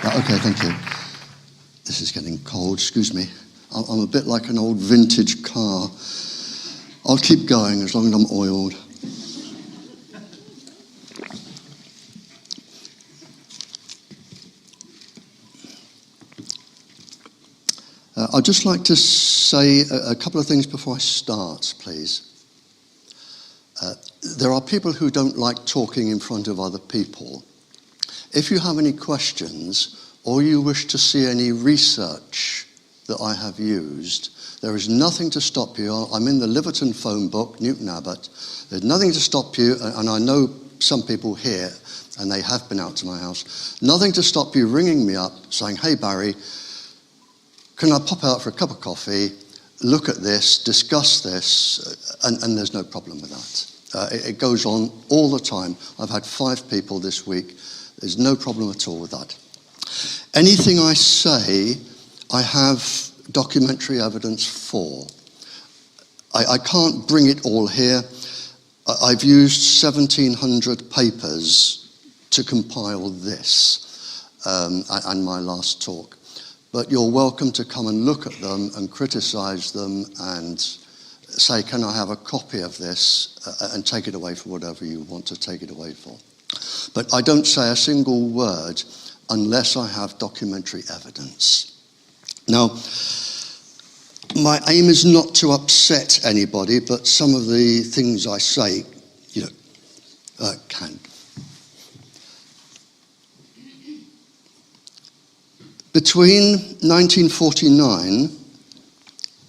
Okay, thank you. This is getting cold, excuse me. I'm a bit like an old vintage car. I'll keep going as long as I'm oiled. I'd just like to say a couple of things before I start, please. There are people who don't like talking in front of other people. If you have any questions or you wish to see any research that I have used, there is nothing to stop you. I'm in the Liverton phone book, Newton Abbot. There's nothing to stop you, and I know some people here, and they have been out to my house. Nothing to stop you ringing me up saying, "Hey Barry, can I pop out for a cup of coffee, look at this, discuss this," and there's no problem with that. It goes on all the time. I've had 5 people this week. There's no problem at all with that. Anything I say, I have documentary evidence for. I can't bring it all here. I've used 1,700 papers to compile this and my last talk. But you're welcome to come and look at them and criticize them and say, "Can I have a copy of this?" And take it away for whatever you want to take it away for. But I don't say a single word unless I have documentary evidence. Now, my aim is not to upset anybody, but some of the things I say, can. Between 1949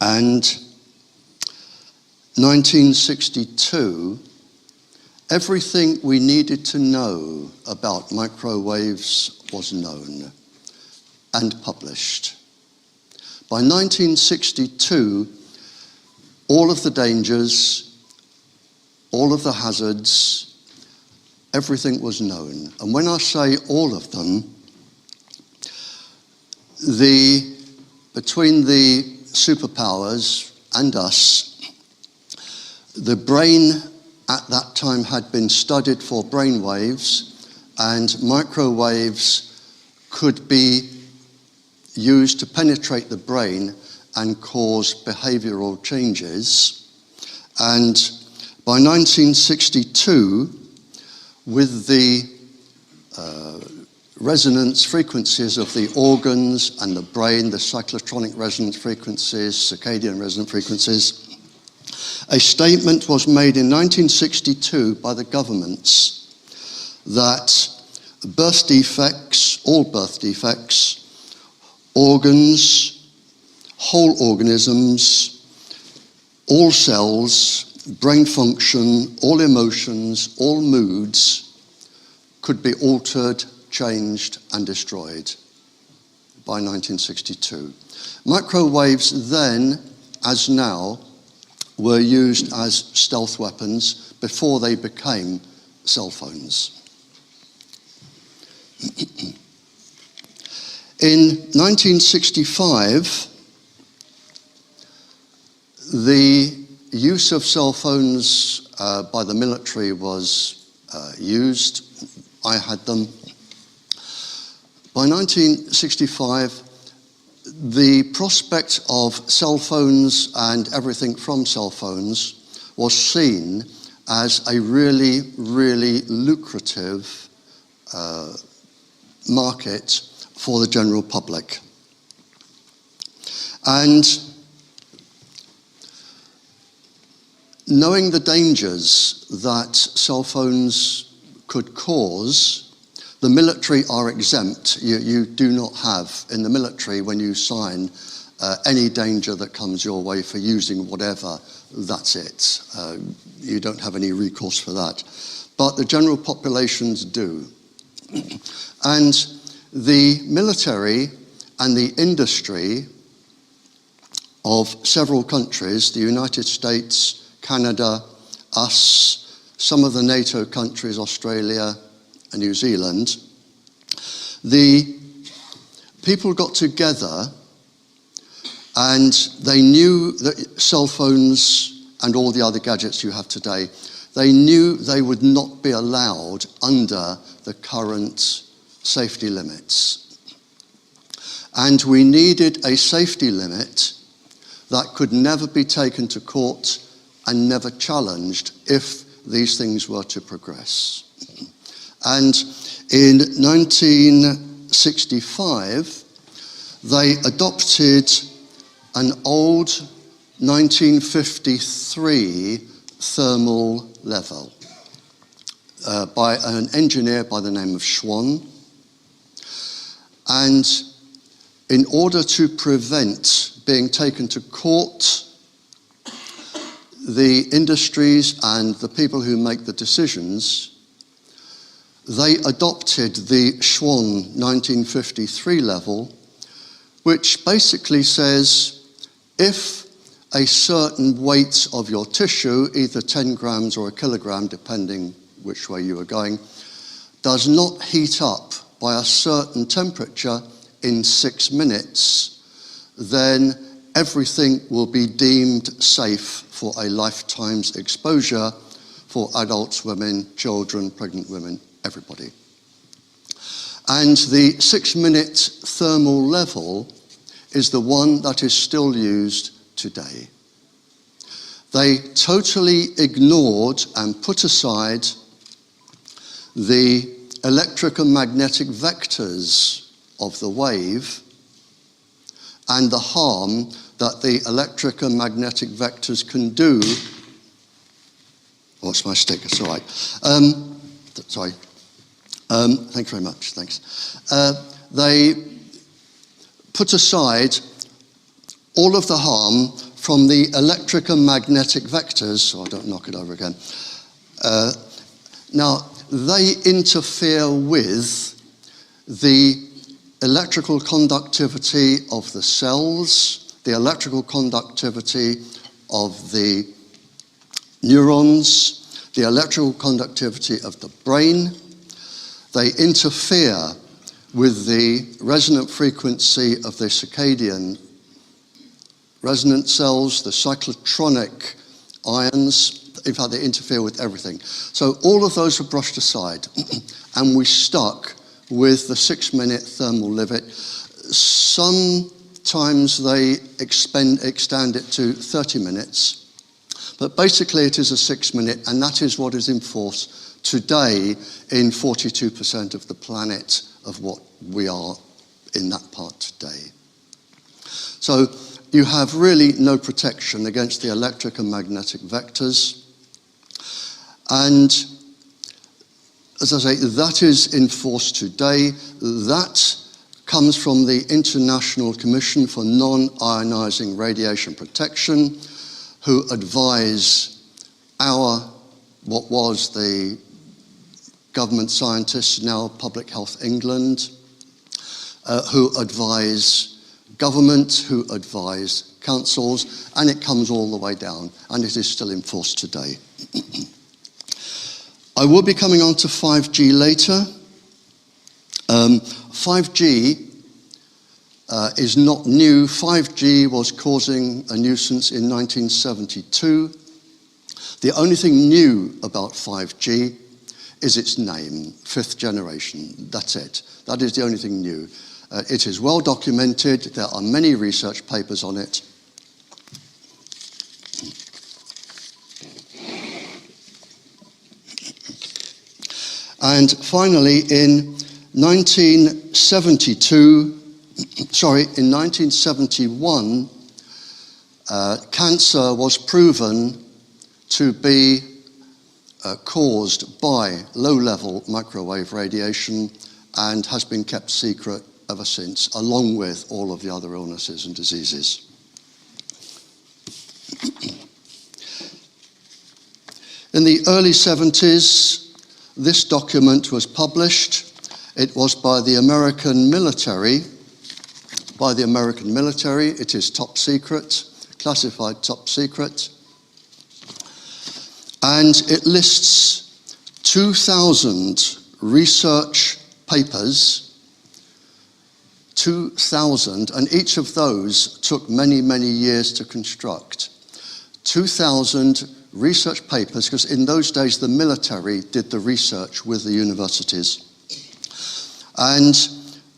and 1962, everything we needed to know about microwaves was known and published. By 1962, all of the dangers, all of the hazards, everything was known. And when I say all of them, between the superpowers and us, the brain at that time had been studied for brain waves, and microwaves could be used to penetrate the brain and cause behavioral changes. And by 1962, with the resonance frequencies of the organs and the brain, the cyclotronic resonance frequencies, circadian resonance frequencies, a statement was made in 1962 by the governments that birth defects, all birth defects, organs, whole organisms, all cells, brain function, all emotions, all moods could be altered, changed, and destroyed by 1962. Microwaves then, as now, were used as stealth weapons before they became cell phones. In 1965, the use of cell phones by the military was used. I had them. By 1965, the prospect of cell phones and everything from cell phones was seen as a really, really lucrative market for the general public. And knowing the dangers that cell phones could cause, the military are exempt. You do not have, in the military, when you sign, any danger that comes your way for using whatever, that's it. You don't have any recourse for that. But the general populations do. And the military and the industry of several countries, the United States, Canada, us, some of the NATO countries, Australia and New Zealand, the people got together and they knew that cell phones and all the other gadgets you have today, they knew they would not be allowed under the current safety limits. And we needed a safety limit that could never be taken to court and never challenged if these things were to progress. And in 1965, they adopted an old 1953 thermal level by an engineer by the name of Schwann. And in order to prevent being taken to court, the industries and the people who make the decisions, they adopted the Schwann 1953 level, which basically says if a certain weight of your tissue, either 10 grams or a kilogram, depending which way you are going, does not heat up by a certain temperature in 6 minutes, then everything will be deemed safe for a lifetime's exposure for adults, women, children, pregnant women, everybody. And the 6-minute thermal level is the one that is still used today. They totally ignored and put aside the electric and magnetic vectors of the wave and the harm that the electric and magnetic vectors can do. What's my stick? It's all right. Sorry. Thank you very much. Thanks. They put aside all of the harm from the electric and magnetic vectors, so I don't knock it over again. Now, they interfere with the electrical conductivity of the cells, the electrical conductivity of the neurons, the electrical conductivity of the brain. They interfere with the resonant frequency of the circadian resonant cells, the cyclotronic ions. In fact, they interfere with everything. So all of those are brushed aside, and we stuck with the 6-minute thermal limit. Sometimes they extend it to 30 minutes, but basically it is a 6-minute, and that is what is in force today in 42% of the planet of what we are in that part today. So you have really no protection against the electric and magnetic vectors. And as I say, that is in force today. That comes from the International Commission for Non-Ionizing Radiation Protection, who advise what was the government scientists, now Public Health England, who advise government, who advise councils, and it comes all the way down, and it is still in force today. I will be coming on to 5G later. 5G is not new. 5G was causing a nuisance in 1972. The only thing new about 5G is its name, 5th generation. That's it. That is the only thing new. It is well documented. There are many research papers on it. And finally, in 1971, cancer was proven to be caused by low-level microwave radiation and has been kept secret ever since, along with all of the other illnesses and diseases. In the early 70s, this document was published. It was by the American military. It is top secret, classified top secret. And it lists 2,000 research papers, 2,000, and each of those took many, many years to construct. 2,000 research papers, because in those days the military did the research with the universities. And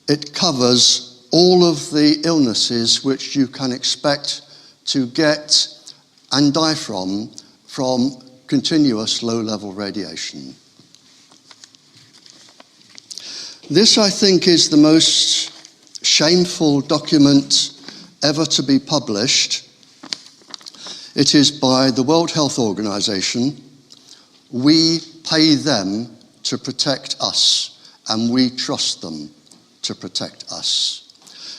it covers all of the illnesses which you can expect to get and die from continuous low-level radiation. This, I think, is the most shameful document ever to be published. It is by the World Health Organization. We pay them to protect us, and we trust them to protect us.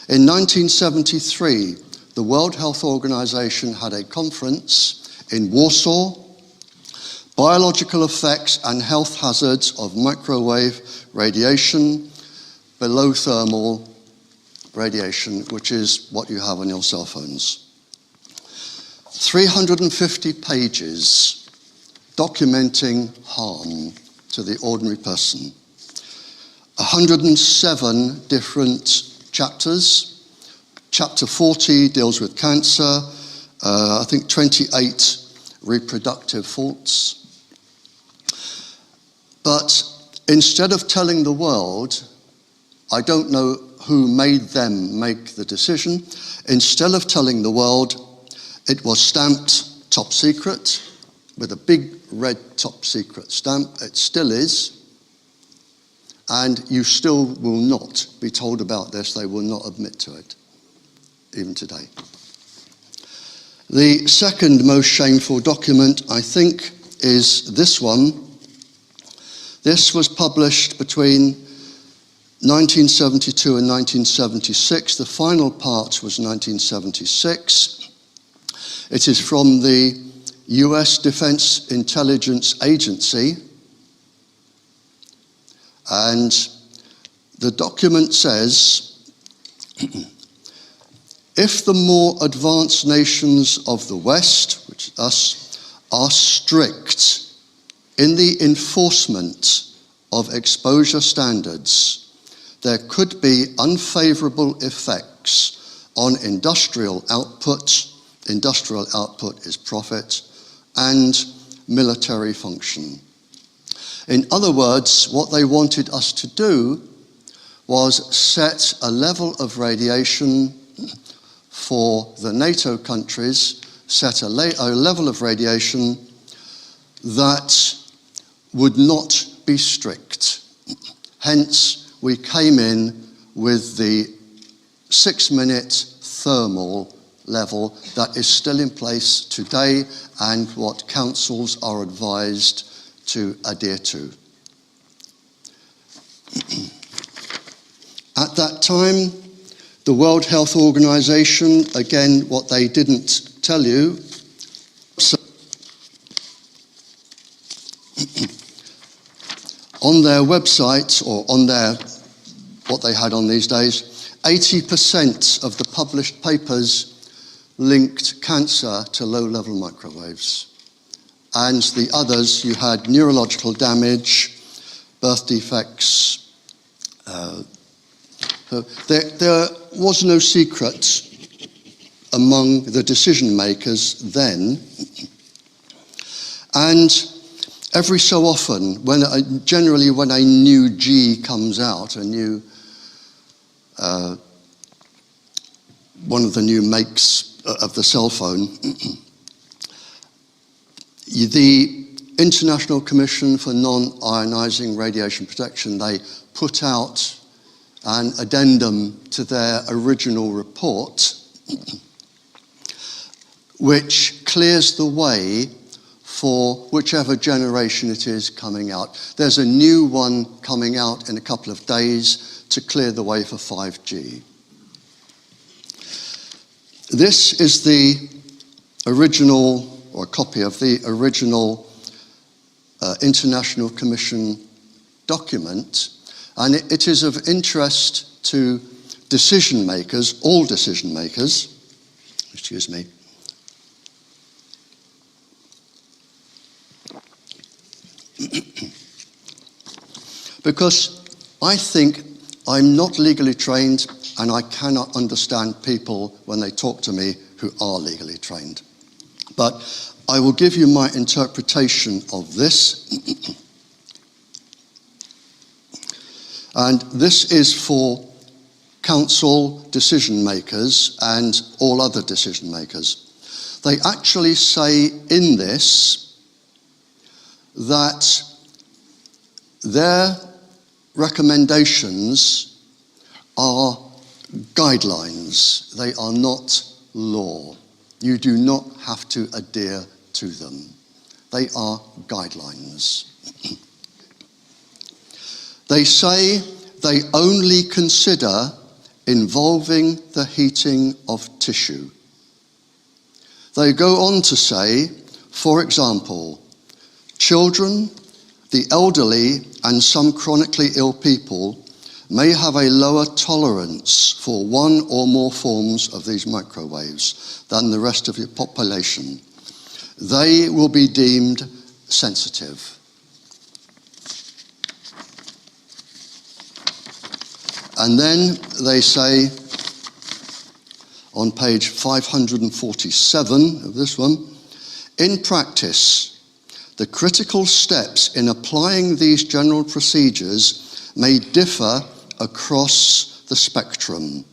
In 1973, the World Health Organization had a conference in Warsaw, Biological Effects and Health Hazards of Microwave Radiation, Below Thermal Radiation, which is what you have on your cell phones. 350 pages documenting harm to the ordinary person. 107 different chapters. Chapter 40 deals with cancer, I think 28 reproductive faults. But instead of telling the world, I don't know who made them make the decision, instead of telling the world, it was stamped top secret with a big red top secret stamp. It still is. And you still will not be told about this. They will not admit to it, even today. The second most shameful document, I think, is this one. This was published between 1972 and 1976. The final part was 1976. It is from the US Defense Intelligence Agency. And the document says, if the more advanced nations of the West, which is us, are strict in the enforcement of exposure standards, there could be unfavorable effects on industrial output. Industrial output is profit, and military function. In other words, what they wanted us to do was set a level of radiation for the NATO countries, set a level of radiation that would not be strict. Hence, we came in with the 6-minute thermal level that is still in place today and what councils are advised to adhere to. At that time, the World Health Organization, again, what they didn't tell you, on their website, or on their, what they had on these days, 80% of the published papers linked cancer to low-level microwaves. And the others, you had neurological damage, birth defects. There was no secret among the decision makers then. And every so often, generally when a new G comes out, a new one of the new makes of the cell phone, the International Commission for Non-Ionizing Radiation Protection, they put out an addendum to their original report, which clears the way for whichever generation it is coming out. There's a new one coming out in a couple of days to clear the way for 5G. This is the original, or a copy of the original International Commission document, and it is of interest to decision makers, all decision makers, excuse me. Because I think I'm not legally trained and I cannot understand people when they talk to me who are legally trained. But I will give you my interpretation of this. And this is for council decision makers and all other decision makers. They actually say in this that their recommendations are guidelines. They are not law. You do not have to adhere to them. They are guidelines. They say they only consider involving the heating of tissue. They go on to say, for example, children, the elderly, and some chronically ill people may have a lower tolerance for one or more forms of these microwaves than the rest of your population. They will be deemed sensitive. And then they say, on page 547 of this one, in practice, the critical steps in applying these general procedures may differ across the spectrum.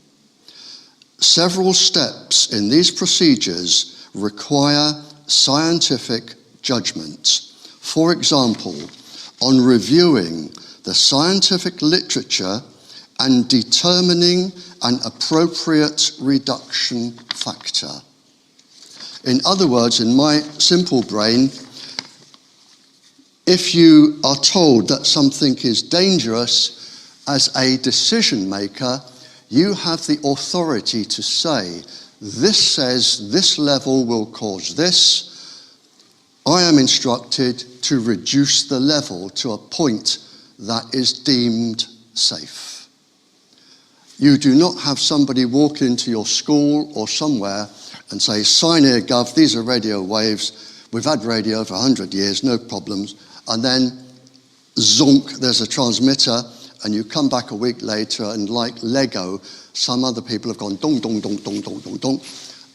Several steps in these procedures require scientific judgment. For example, on reviewing the scientific literature and determining an appropriate reduction factor. In other words, in my simple brain, if you are told that something is dangerous as a decision maker, you have the authority to say, this says this level will cause this. I am instructed to reduce the level to a point that is deemed safe. You do not have somebody walk into your school or somewhere and say, sign here, Gov, these are radio waves. We've had radio for 100 years, no problems. And then, zonk, there's a transmitter, and you come back a week later, and like Lego, some other people have gone dong, dong, dong, dong, dong, dong, dong,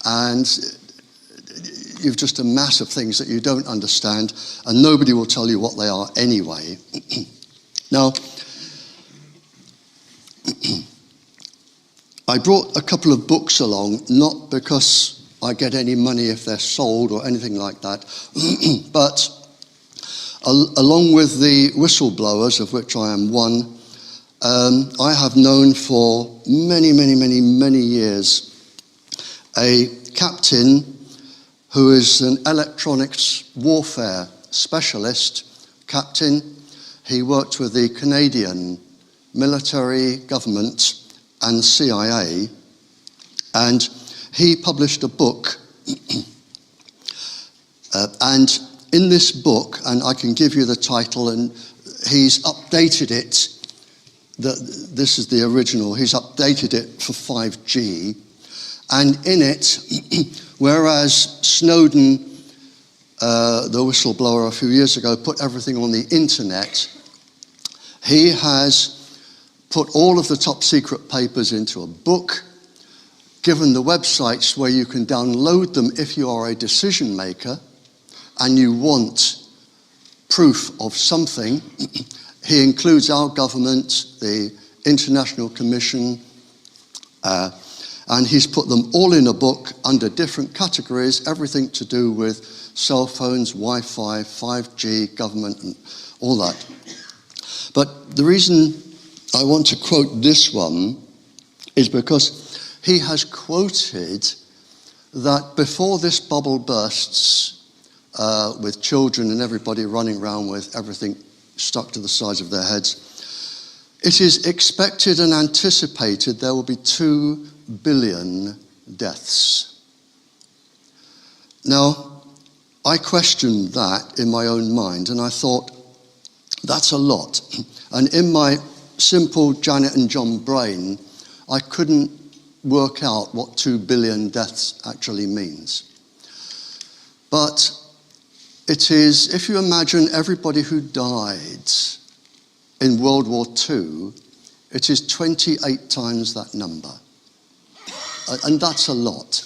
and you've just a mass of things that you don't understand, and nobody will tell you what they are anyway. Now, I brought a couple of books along, not because I get any money if they're sold or anything like that, but along with the whistleblowers, of which I am one, I have known for many, many, many, many years a captain who is an electronics warfare specialist captain. He worked with the Canadian military government and CIA, and he published a book. And in this book, and I can give you the title, and he's updated it. This is the original. He's updated it for 5G. And in it, whereas Snowden, the whistleblower a few years ago, put everything on the internet, he has put all of the top secret papers into a book, given the websites where you can download them if you are a decision maker and you want proof of something. He includes our government, the International Commission, and he's put them all in a book under different categories, everything to do with cell phones, Wi-Fi, 5G, government, and all that. But the reason I want to quote this one is because he has quoted that before this bubble bursts, with children and everybody running around with everything stuck to the sides of their heads, it is expected and anticipated there will be 2 billion deaths. Now, I questioned that in my own mind, and I thought, that's a lot. And in my simple Janet and John brain, I couldn't work out what 2 billion deaths actually means. But it is, if you imagine everybody who died in World War II, it is 28 times that number. And that's a lot.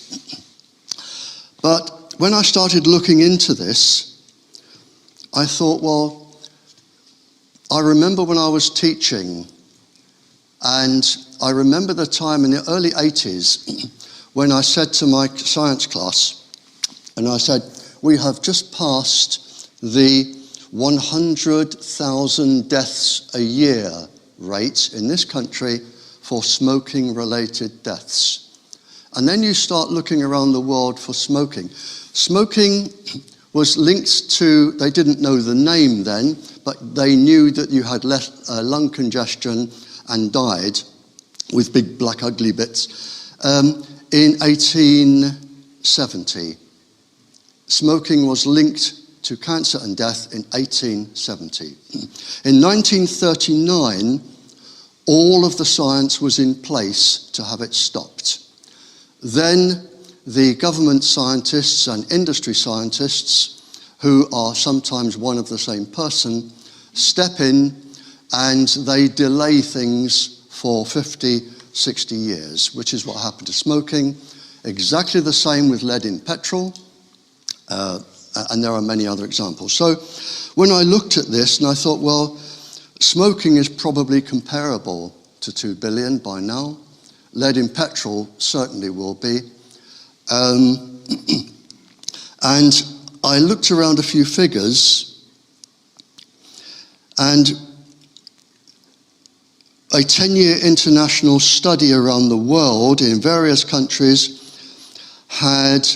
But when I started looking into this, I thought, well, I remember when I was teaching, and I remember the time in the early 80s when I said to my science class, and I said, we have just passed the 100,000 deaths a year rate in this country for smoking-related deaths. And then you start looking around the world for smoking. Smoking was linked to, they didn't know the name then, but they knew that you had less lung congestion and died with big black ugly bits. In 1870, smoking was linked to cancer and death in 1870. In 1939, all of the science was in place to have it stopped. Then the government scientists and industry scientists, who are sometimes one of the same person, step in and they delay things for 50, 60 years, which is what happened to smoking. Exactly the same with lead in petrol, and there are many other examples. So when I looked at this and I thought, well, smoking is probably comparable to 2 billion by now. Lead in petrol certainly will be. And I looked around a few figures, and a 10-year international study around the world in various countries had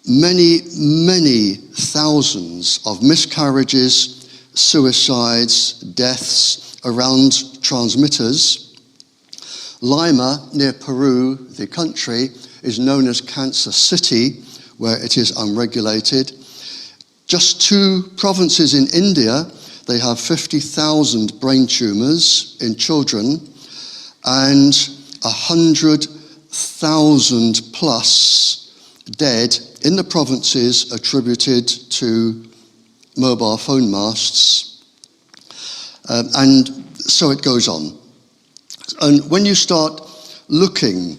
many, many thousands of miscarriages, suicides, deaths around transmitters. Lima, near Peru, the country, is known as Cancer City, where it is unregulated. Just 2 provinces in India, they have 50,000 brain tumors in children and 100,000 plus dead in the provinces attributed to mobile phone masts. And so it goes on. And when you start looking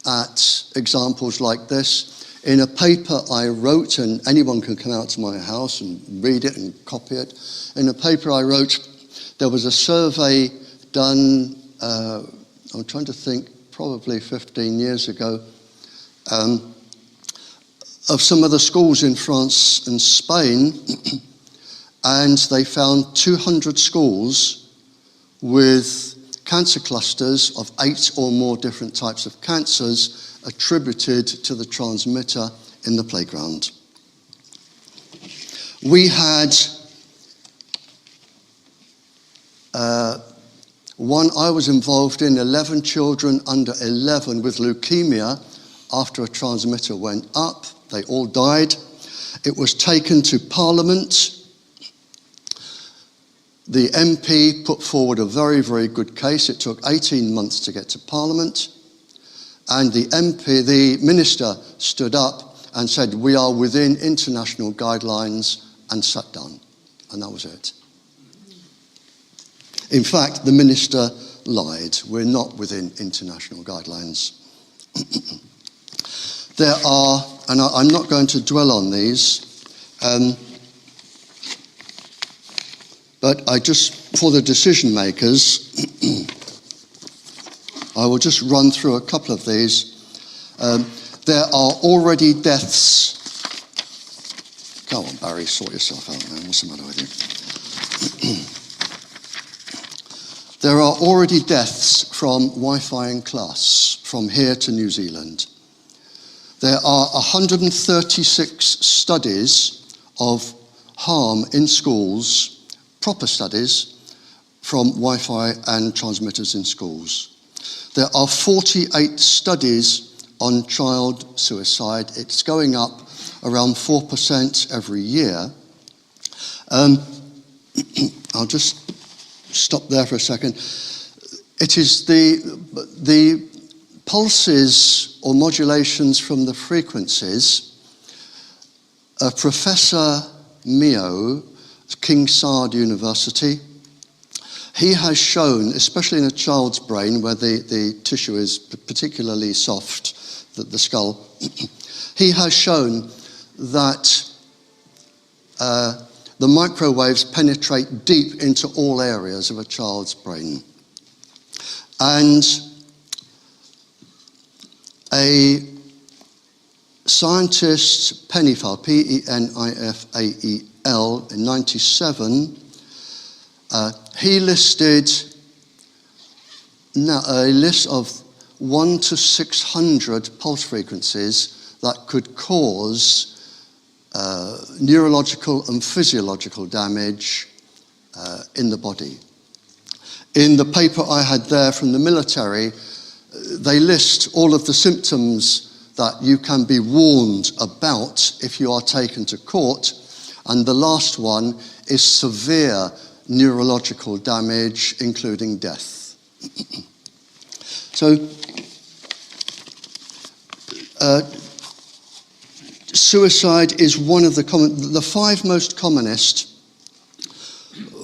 at examples like this, in a paper I wrote, and anyone can come out to my house and read it and copy it. In a paper I wrote, there was a survey done, I'm trying to think, probably 15 years ago, of some of the schools in France and Spain, and they found 200 schools with cancer clusters of 8 or more different types of cancers attributed to the transmitter in the playground. We had one I was involved in, 11 children under 11 with leukemia after a transmitter went up. They all died. It was taken to Parliament. The MP put forward a very, very good case. It took 18 months to get to Parliament. And the minister stood up and said, we are within international guidelines, and sat down. And that was it. In fact, the minister lied. We're not within international guidelines. There are, and I'm not going to dwell on these, but I just, for the decision makers, I will just run through a couple of these. There are already deaths. Go on, Barrie, sort yourself out, man. What's the matter with you? There are already deaths from Wi-Fi in class, from here to New Zealand. There are 136 studies of harm in schools, proper studies, from Wi-Fi and transmitters in schools. There are 48 studies on child suicide. It's going up around 4% every year. I'll just stop there for a second. It is the pulses or modulations from the frequencies. Professor Mio, King Saud University, he has shown, especially in a child's brain where the tissue is particularly soft, the skull, he has shown that the microwaves penetrate deep into all areas of a child's brain. And a scientist, Penifael, Penifael, in 1997, he listed a list of 1 to 600 pulse frequencies that could cause neurological and physiological damage in the body. In the paper I had there from the military, they list all of the symptoms that you can be warned about if you are taken to court, and the last one is severe neurological damage, including death. So, suicide is one of the 5 most commonest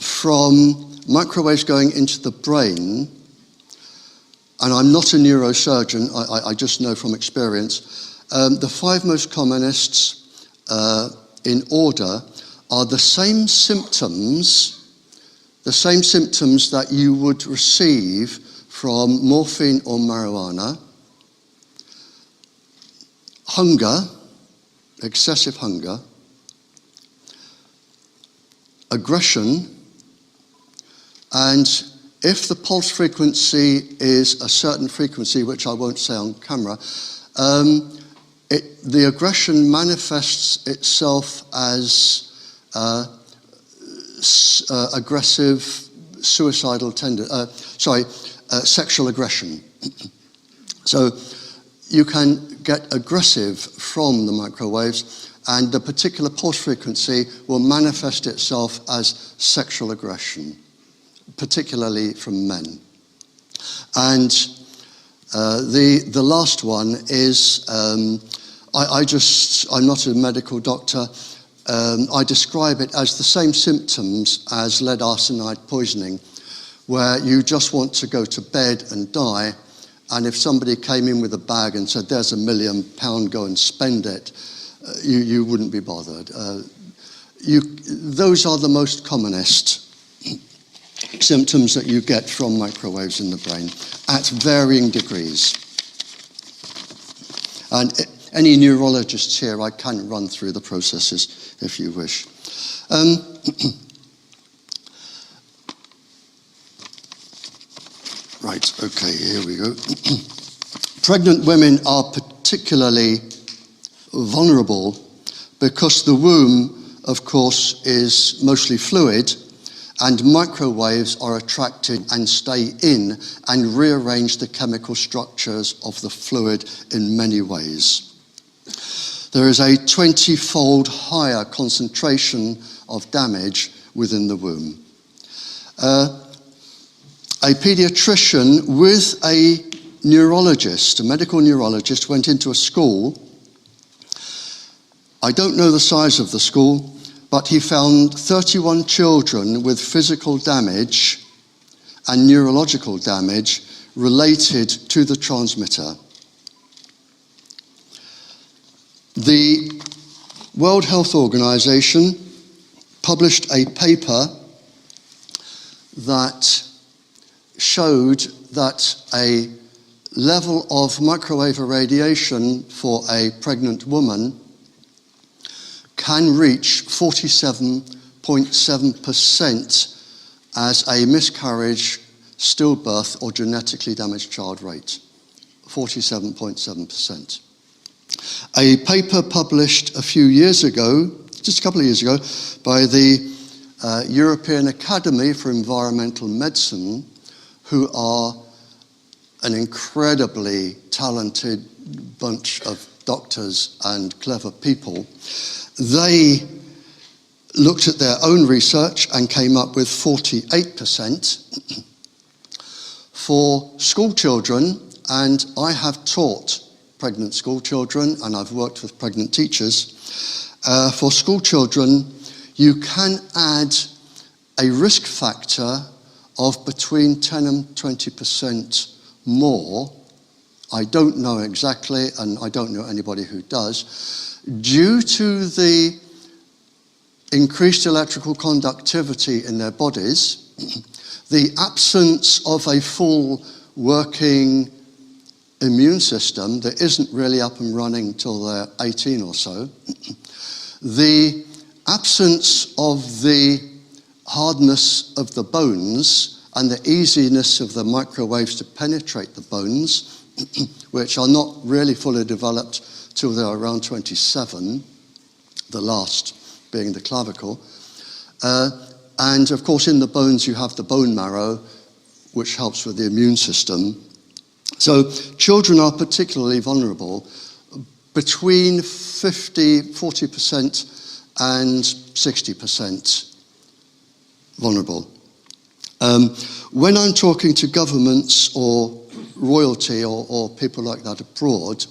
from microwaves going into the brain. And I'm not a neurosurgeon, I just know from experience. The 5 most commonest in order are the same symptoms that you would receive from morphine or marijuana: hunger, excessive hunger, aggression, and if the pulse frequency is a certain frequency, which I won't say on camera, the aggression manifests itself as aggressive, suicidal sexual aggression. So you can get aggressive from the microwaves, and the particular pulse frequency will manifest itself as sexual aggression, particularly from men. And the last one is, I'm not a medical doctor, I describe it as the same symptoms as lead arsenide poisoning, where you just want to go to bed and die, and if somebody came in with a bag and said, "There's £1 million, go and spend it," you wouldn't be bothered. Those are the most commonest symptoms that you get from microwaves in the brain at varying degrees. And any neurologists here, I can run through the processes if you wish. Right, okay, here we go. Pregnant women are particularly vulnerable because the womb, of course, is mostly fluid, and microwaves are attracted and stay in and rearrange the chemical structures of the fluid in many ways. There is a 20-fold higher concentration of damage within the womb. A pediatrician with a neurologist, a medical neurologist, went into a school. I don't know the size of the school, but he found 31 children with physical damage and neurological damage related to the transmitter. The World Health Organization published a paper that showed that a level of microwave irradiation for a pregnant woman can reach 47.7% as a miscarriage, stillbirth, or genetically damaged child rate. 47.7%. A paper published a few years ago, just a couple of years ago, by the European Academy for Environmental Medicine, who are an incredibly talented bunch of doctors and clever people. They looked at their own research and came up with 48%. For school children, and I have taught pregnant school children and I've worked with pregnant teachers, for school children you can add a risk factor of between 10 and 20% more. I don't know exactly, and I don't know anybody who does, due to the increased electrical conductivity in their bodies, the absence of a full working immune system that isn't really up and running till they're 18 or so, the absence of the hardness of the bones and the easiness of the microwaves to penetrate the bones, which are not really fully developed till they're around 27, the last being the clavicle. And of course in the bones you have the bone marrow, which helps with the immune system. So children are particularly vulnerable, between 40% and 60% vulnerable. When I'm talking to governments or royalty or people like that abroad,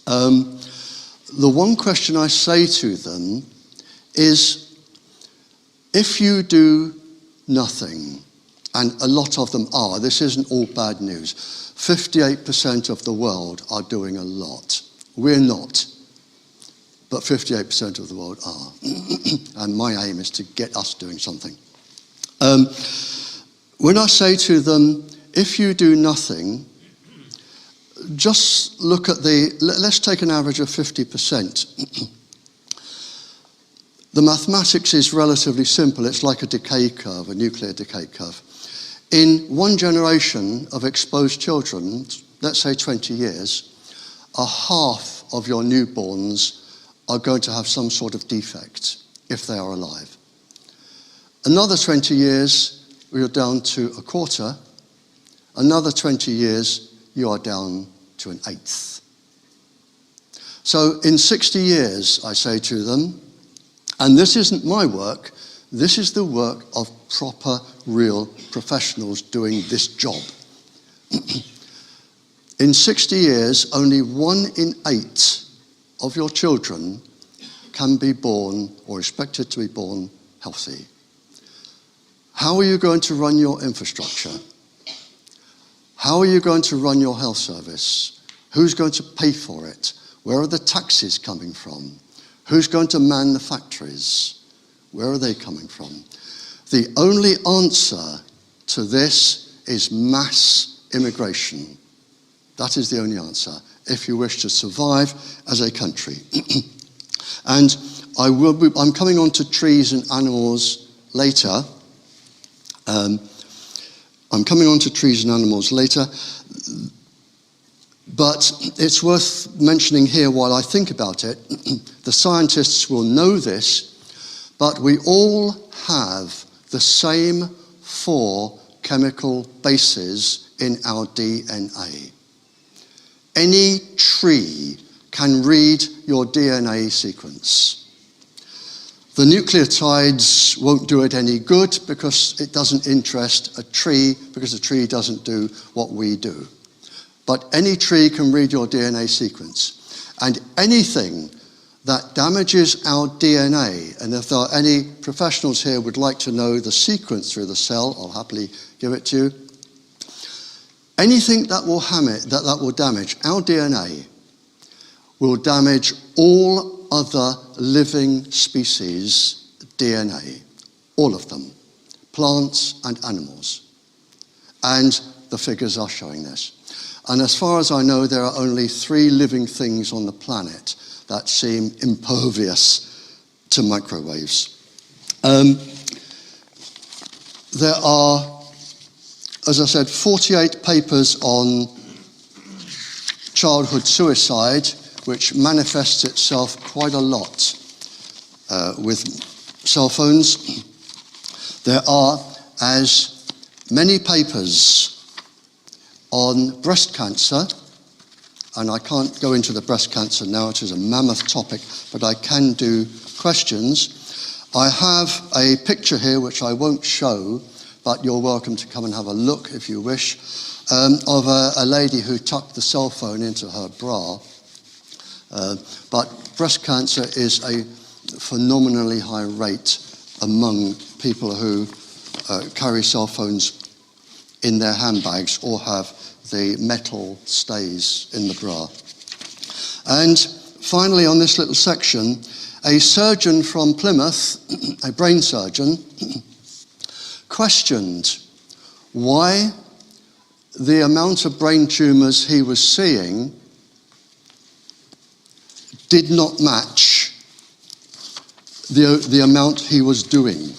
the one question I say to them is, if you do nothing, and a lot of them are, this isn't all bad news, 58% of the world are doing a lot. We're not, but 58% of the world are. And my aim is to get us doing something. When I say to them, if you do nothing, just look at let's take an average of 50%. The mathematics is relatively simple. It's like a decay curve, a nuclear decay curve. In one generation of exposed children, let's say 20 years, a half of your newborns are going to have some sort of defect if they are alive. Another 20 years, you're down to a quarter. Another 20 years, you are down to an eighth. So in 60 years, I say to them, and this isn't my work, this is the work of proper, real professionals doing this job. In 60 years, only 1 in 8 of your children can be born or expected to be born healthy. How are you going to run your infrastructure? How are you going to run your health service? Who's going to pay for it? Where are the taxes coming from? Who's going to man the factories? Where are they coming from? The only answer to this is mass immigration. That is the only answer if you wish to survive as a country. And I'm coming on to trees and animals later. But it's worth mentioning here while I think about it. The scientists will know this, but we all have the same 4 chemical bases in our DNA. Any tree can read your DNA sequence. The nucleotides won't do it any good because it doesn't interest a tree, because the tree doesn't do what we do. But any tree can read your DNA sequence. And anything that damages our DNA, and if there are any professionals here who would like to know the sequence through the cell, I'll happily give it to you. Anything that will damage our DNA will damage all other living species' DNA, all of them, plants and animals. And the figures are showing this. And as far as I know, there are only 3 living things on the planet that seem impervious to microwaves. There are, as I said, 48 papers on childhood suicide, which manifests itself quite a lot with cell phones. There are as many papers on breast cancer, and I can't go into the breast cancer now, it is a mammoth topic, but I can do questions. I have a picture here which I won't show, but you're welcome to come and have a look if you wish, of a lady who tucked the cell phone into her bra. But breast cancer is a phenomenally high rate among people who carry cell phones in their handbags or have the metal stays in the bra. And finally, on this little section, a surgeon from Plymouth, a brain surgeon, questioned why the amount of brain tumours he was seeing did not match the amount he was doing,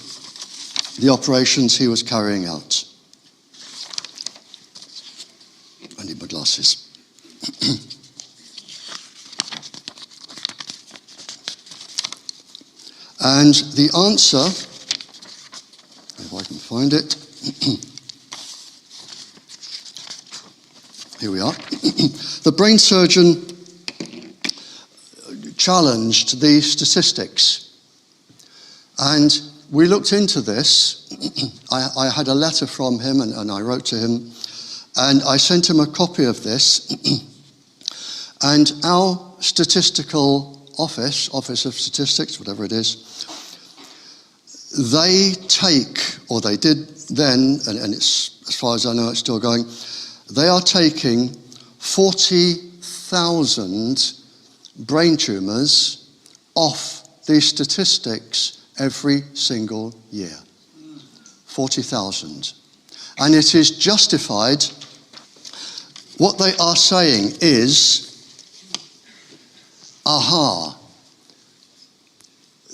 the operations he was carrying out. I need my glasses. And the answer, if I can find it, here we are. The brain surgeon challenged the statistics. And we looked into this. I had a letter from him and I wrote to him. And I sent him a copy of this. And our statistical office of statistics, whatever it is, they take, or they did then, and it's, as far as I know, it's still going, they are taking 40,000 brain tumours off these statistics every single year. 40,000. And it is justified. What they are saying is, aha,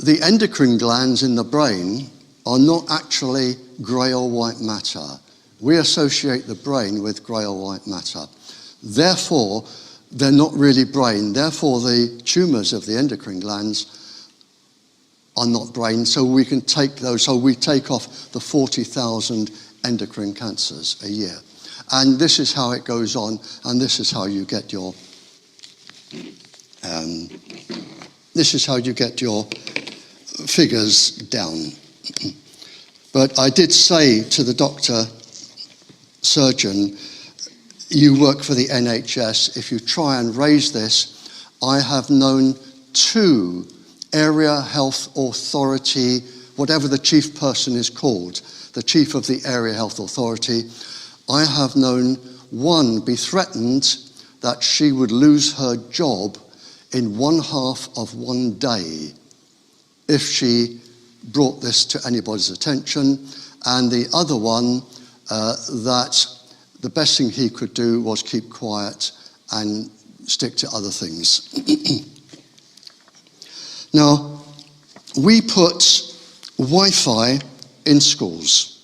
the endocrine glands in the brain are not actually grey or white matter. We associate the brain with grey or white matter. Therefore, they're not really brain. Therefore, the tumours of the endocrine glands are not brain, so we can take those. So we take off the 40,000 endocrine cancers a year. And this is how it goes on, and this is how you get your figures down. But I did say to the doctor, surgeon, you work for the NHS, if you try and raise this, I have known 2 area health authority, whatever the chief person is called, the chief of the area health authority, I have known 1 be threatened that she would lose her job in 1/2 of 1 day if she brought this to anybody's attention, and the other one that the best thing he could do was keep quiet and stick to other things. Now, we put Wi-Fi in schools.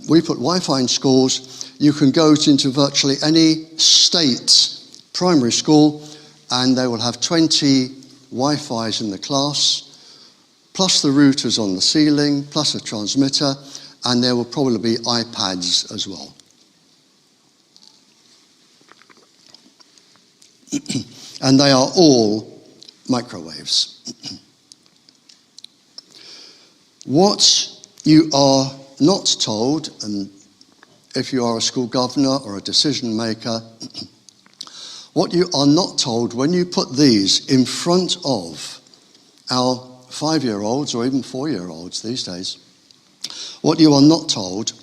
We put Wi-Fi in schools. You can go into virtually any state primary school and they will have 20 Wi-Fis in the class, plus the routers on the ceiling, plus a transmitter, and there will probably be iPads as well. And they are all microwaves. What you are not told, and if you are a school governor or a decision maker, what you are not told when you put these in front of our 5-year-olds or even 4-year-olds these days, what you are not told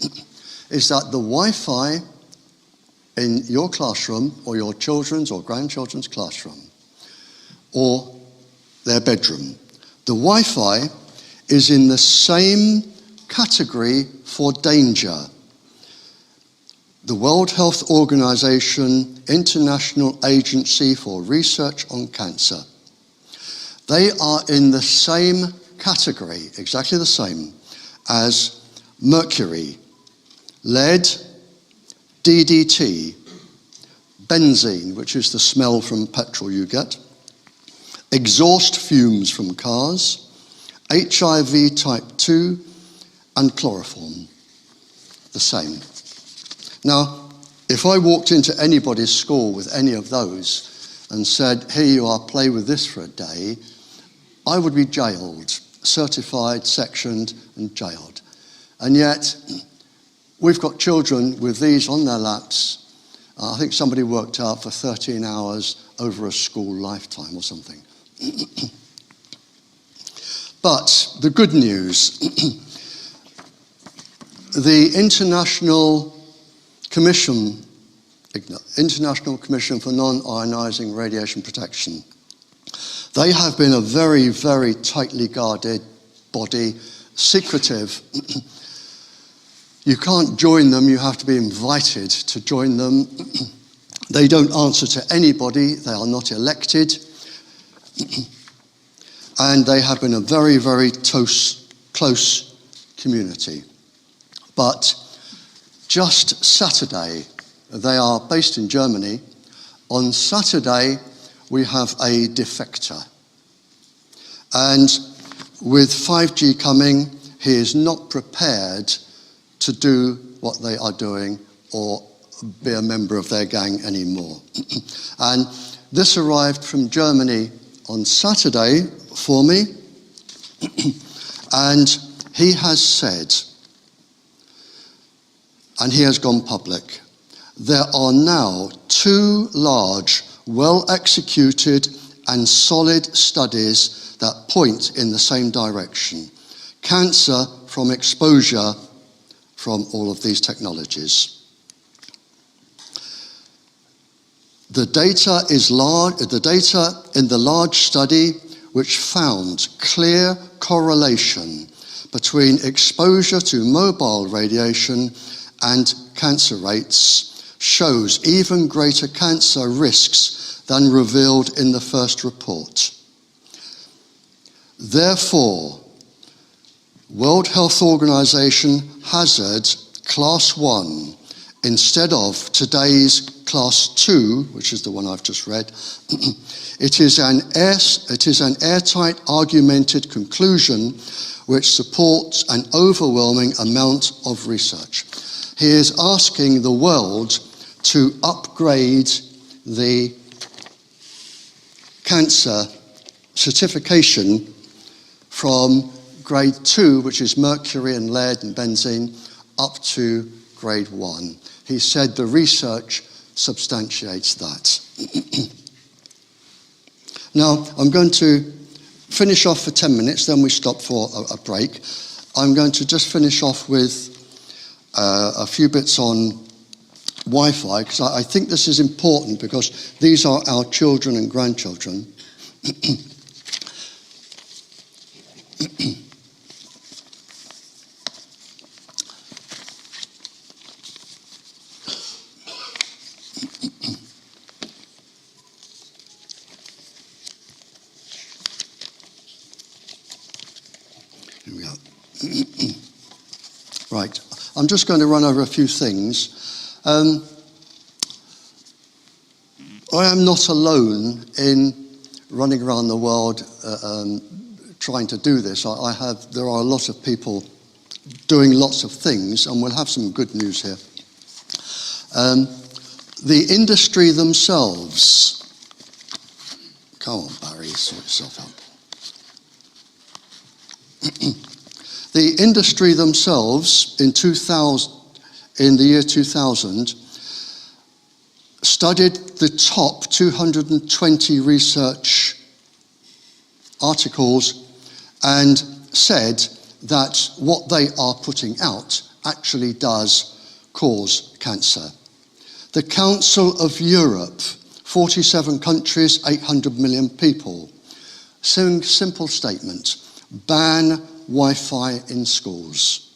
is that the Wi-Fi in your classroom or your children's or grandchildren's classroom or their bedroom, the Wi-Fi is in the same category for danger. The World Health Organization, International Agency for Research on Cancer. They are in the same category, exactly the same, as mercury, lead, DDT, benzene, which is the smell from petrol you get, exhaust fumes from cars, HIV type 2, and chloroform. The same. Now, if I walked into anybody's school with any of those and said, here you are, play with this for a day, I would be jailed, certified, sectioned, and jailed. And yet, we've got children with these on their laps. I think somebody worked out for 13 hours over a school lifetime or something. But the good news, the International Commission for Non-Ionizing Radiation Protection, they have been a very, very tightly guarded body, secretive. You can't join them, you have to be invited to join them. They don't answer to anybody, they are not elected. And they have been a very, very close community. But just Saturday, they are based in Germany. On Saturday, we have a defector. And with 5G coming, he is not prepared to do what they are doing or be a member of their gang anymore. And this arrived from Germany on Saturday for me. And he has said, and he has gone public, there are now 2 large, well-executed and solid studies that point in the same direction. Cancer from exposure from all of these technologies. The data in the large study which found clear correlation between exposure to mobile radiation and cancer rates shows even greater cancer risks than revealed in the first report. Therefore, World Health Organization hazard class 1 instead of today's class 2, which is the one I've just read. It is an airtight argumented conclusion which supports an overwhelming amount of research. He is asking the world to upgrade the cancer certification from grade 2, which is mercury and lead and benzene, up to grade 1. He said the research substantiates that. Now, I'm going to finish off for 10 minutes, then we stop for a break. I'm going to just finish off with a few bits on Wi-Fi, because I think this is important, because these are our children and grandchildren. Here we go. Right, I'm just going to run over a few things. I am not alone in running around the world trying to do this. There are a lot of people doing lots of things, and we'll have some good news here. The industry themselves, come on Barrie, sort yourself out. The industry themselves in the year 2000 studied the top 220 research articles and said that what they are putting out actually does cause cancer. The Council of Europe, 47 countries, 800 million people. Simple statement: ban Wi-Fi in schools.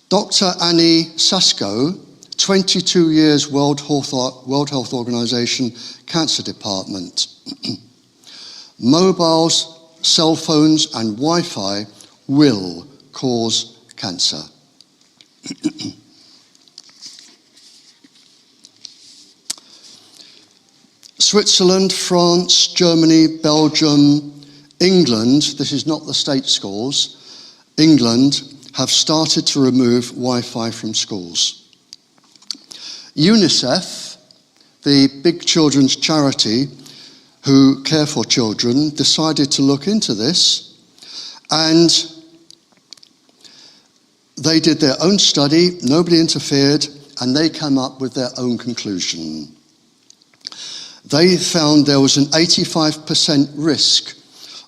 Dr. Annie Sasko, 22 years World Health Organization Cancer Department. Mobiles, cell phones and Wi-Fi will cause cancer. Switzerland, France, Germany, Belgium, England, this is not the state schools, England have started to remove Wi-Fi from schools. UNICEF, the big children's charity who care for children, decided to look into this, and they did their own study, nobody interfered, and they came up with their own conclusion. They found there was an 85% risk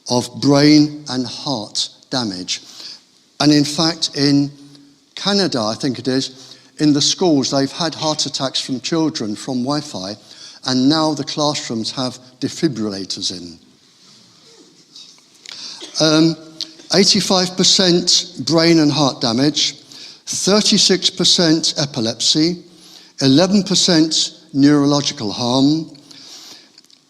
of brain and heart damage. And in fact, in Canada, I think it is, in the schools, they've had heart attacks from children from Wi-Fi, and now the classrooms have defibrillators in. 85% brain and heart damage, 36% epilepsy, 11% neurological harm,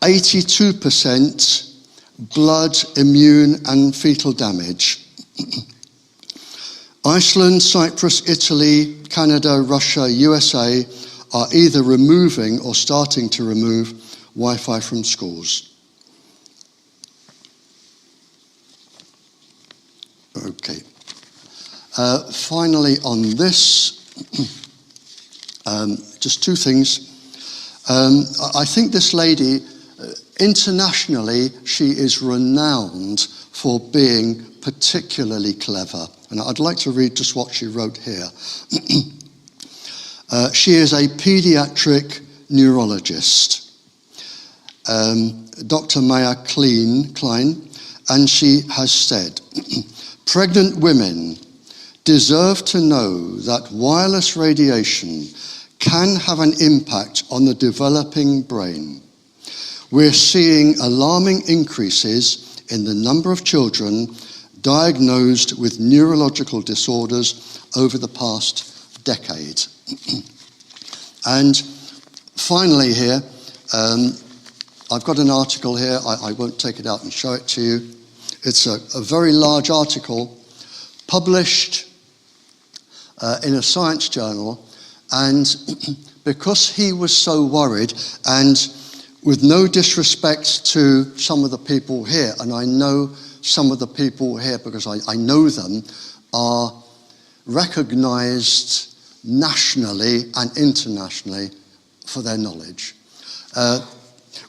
82% blood, immune and fetal damage. Iceland, Cyprus, Italy, Canada, Russia, USA are either removing or starting to remove Wi-Fi from schools. Okay. Finally on this, just two things. I think this lady, internationally, she is renowned for being particularly clever. And I'd like to read just what she wrote here. She is a pediatric neurologist, Dr. Maya Klein, and she has said, pregnant women deserve to know that wireless radiation can have an impact on the developing brain. We're seeing alarming increases in the number of children diagnosed with neurological disorders over the past decade. And finally here, I've got an article here. I won't take it out and show it to you. It's a very large article published in a science journal, and because he was so worried, and with no disrespect to some of the people here, and I know some of the people here because I know them, are recognized nationally and internationally for their knowledge.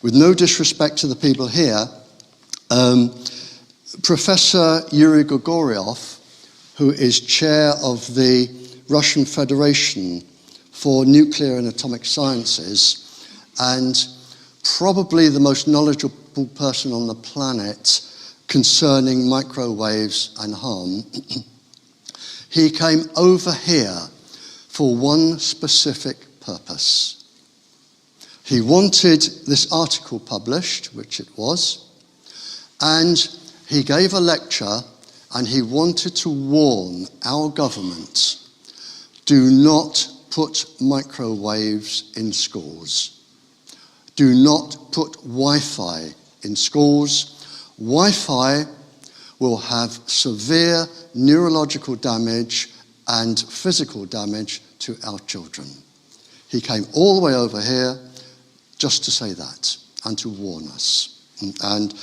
With no disrespect to the people here, Professor Yuri Gregoriev, who is chair of the Russian Federation for Nuclear and Atomic Sciences, and probably the most knowledgeable person on the planet concerning microwaves and harm, he came over here for one specific purpose. He wanted this article published, which it was, and he gave a lecture, and he wanted to warn our government, do not put microwaves in schools. Do not put Wi-Fi in schools. Wi-Fi will have severe neurological damage and physical damage to our children. He came all the way over here just to say that and to warn us. And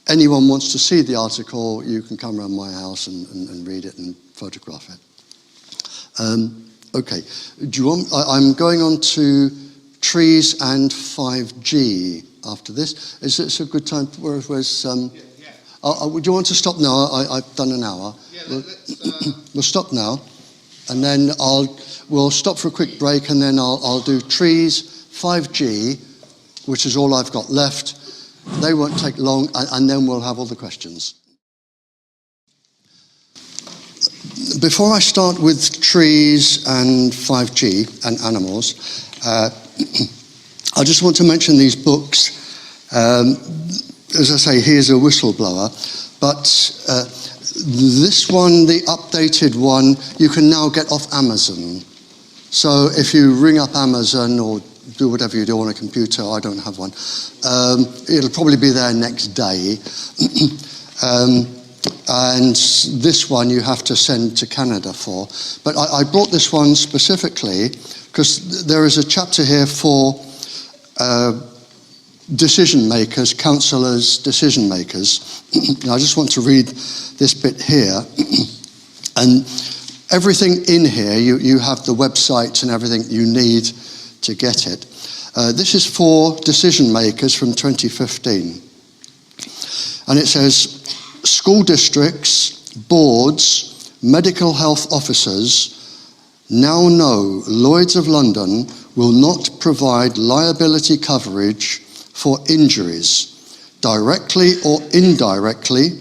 anyone wants to see the article, you can come around my house and read it and photograph it. Okay, do you want, I'm going on to trees and 5G after this. Is this a good time? Would you want to stop now? I've done an hour. Yeah, we'll stop now, and then we'll stop for a quick break, and then I'll do trees, 5G, which is all I've got left. They won't take long, and then we'll have all the questions. Before I start with trees and 5G and animals, I just want to mention these books. As I say, here's a whistleblower, but this one, the updated one, you can now get off Amazon. So if you ring up Amazon or do whatever you do on a computer, I don't have one, it'll probably be there next day. And this one you have to send to Canada for. But I brought this one specifically because there is a chapter here for decision makers, councillors, decision makers. I just want to read this bit here. And everything in here, you have the websites and everything you need to get it. This is for decision makers from 2015. And it says, school districts, boards, medical health officers now know Lloyd's of London will not provide liability coverage for injuries, directly or indirectly,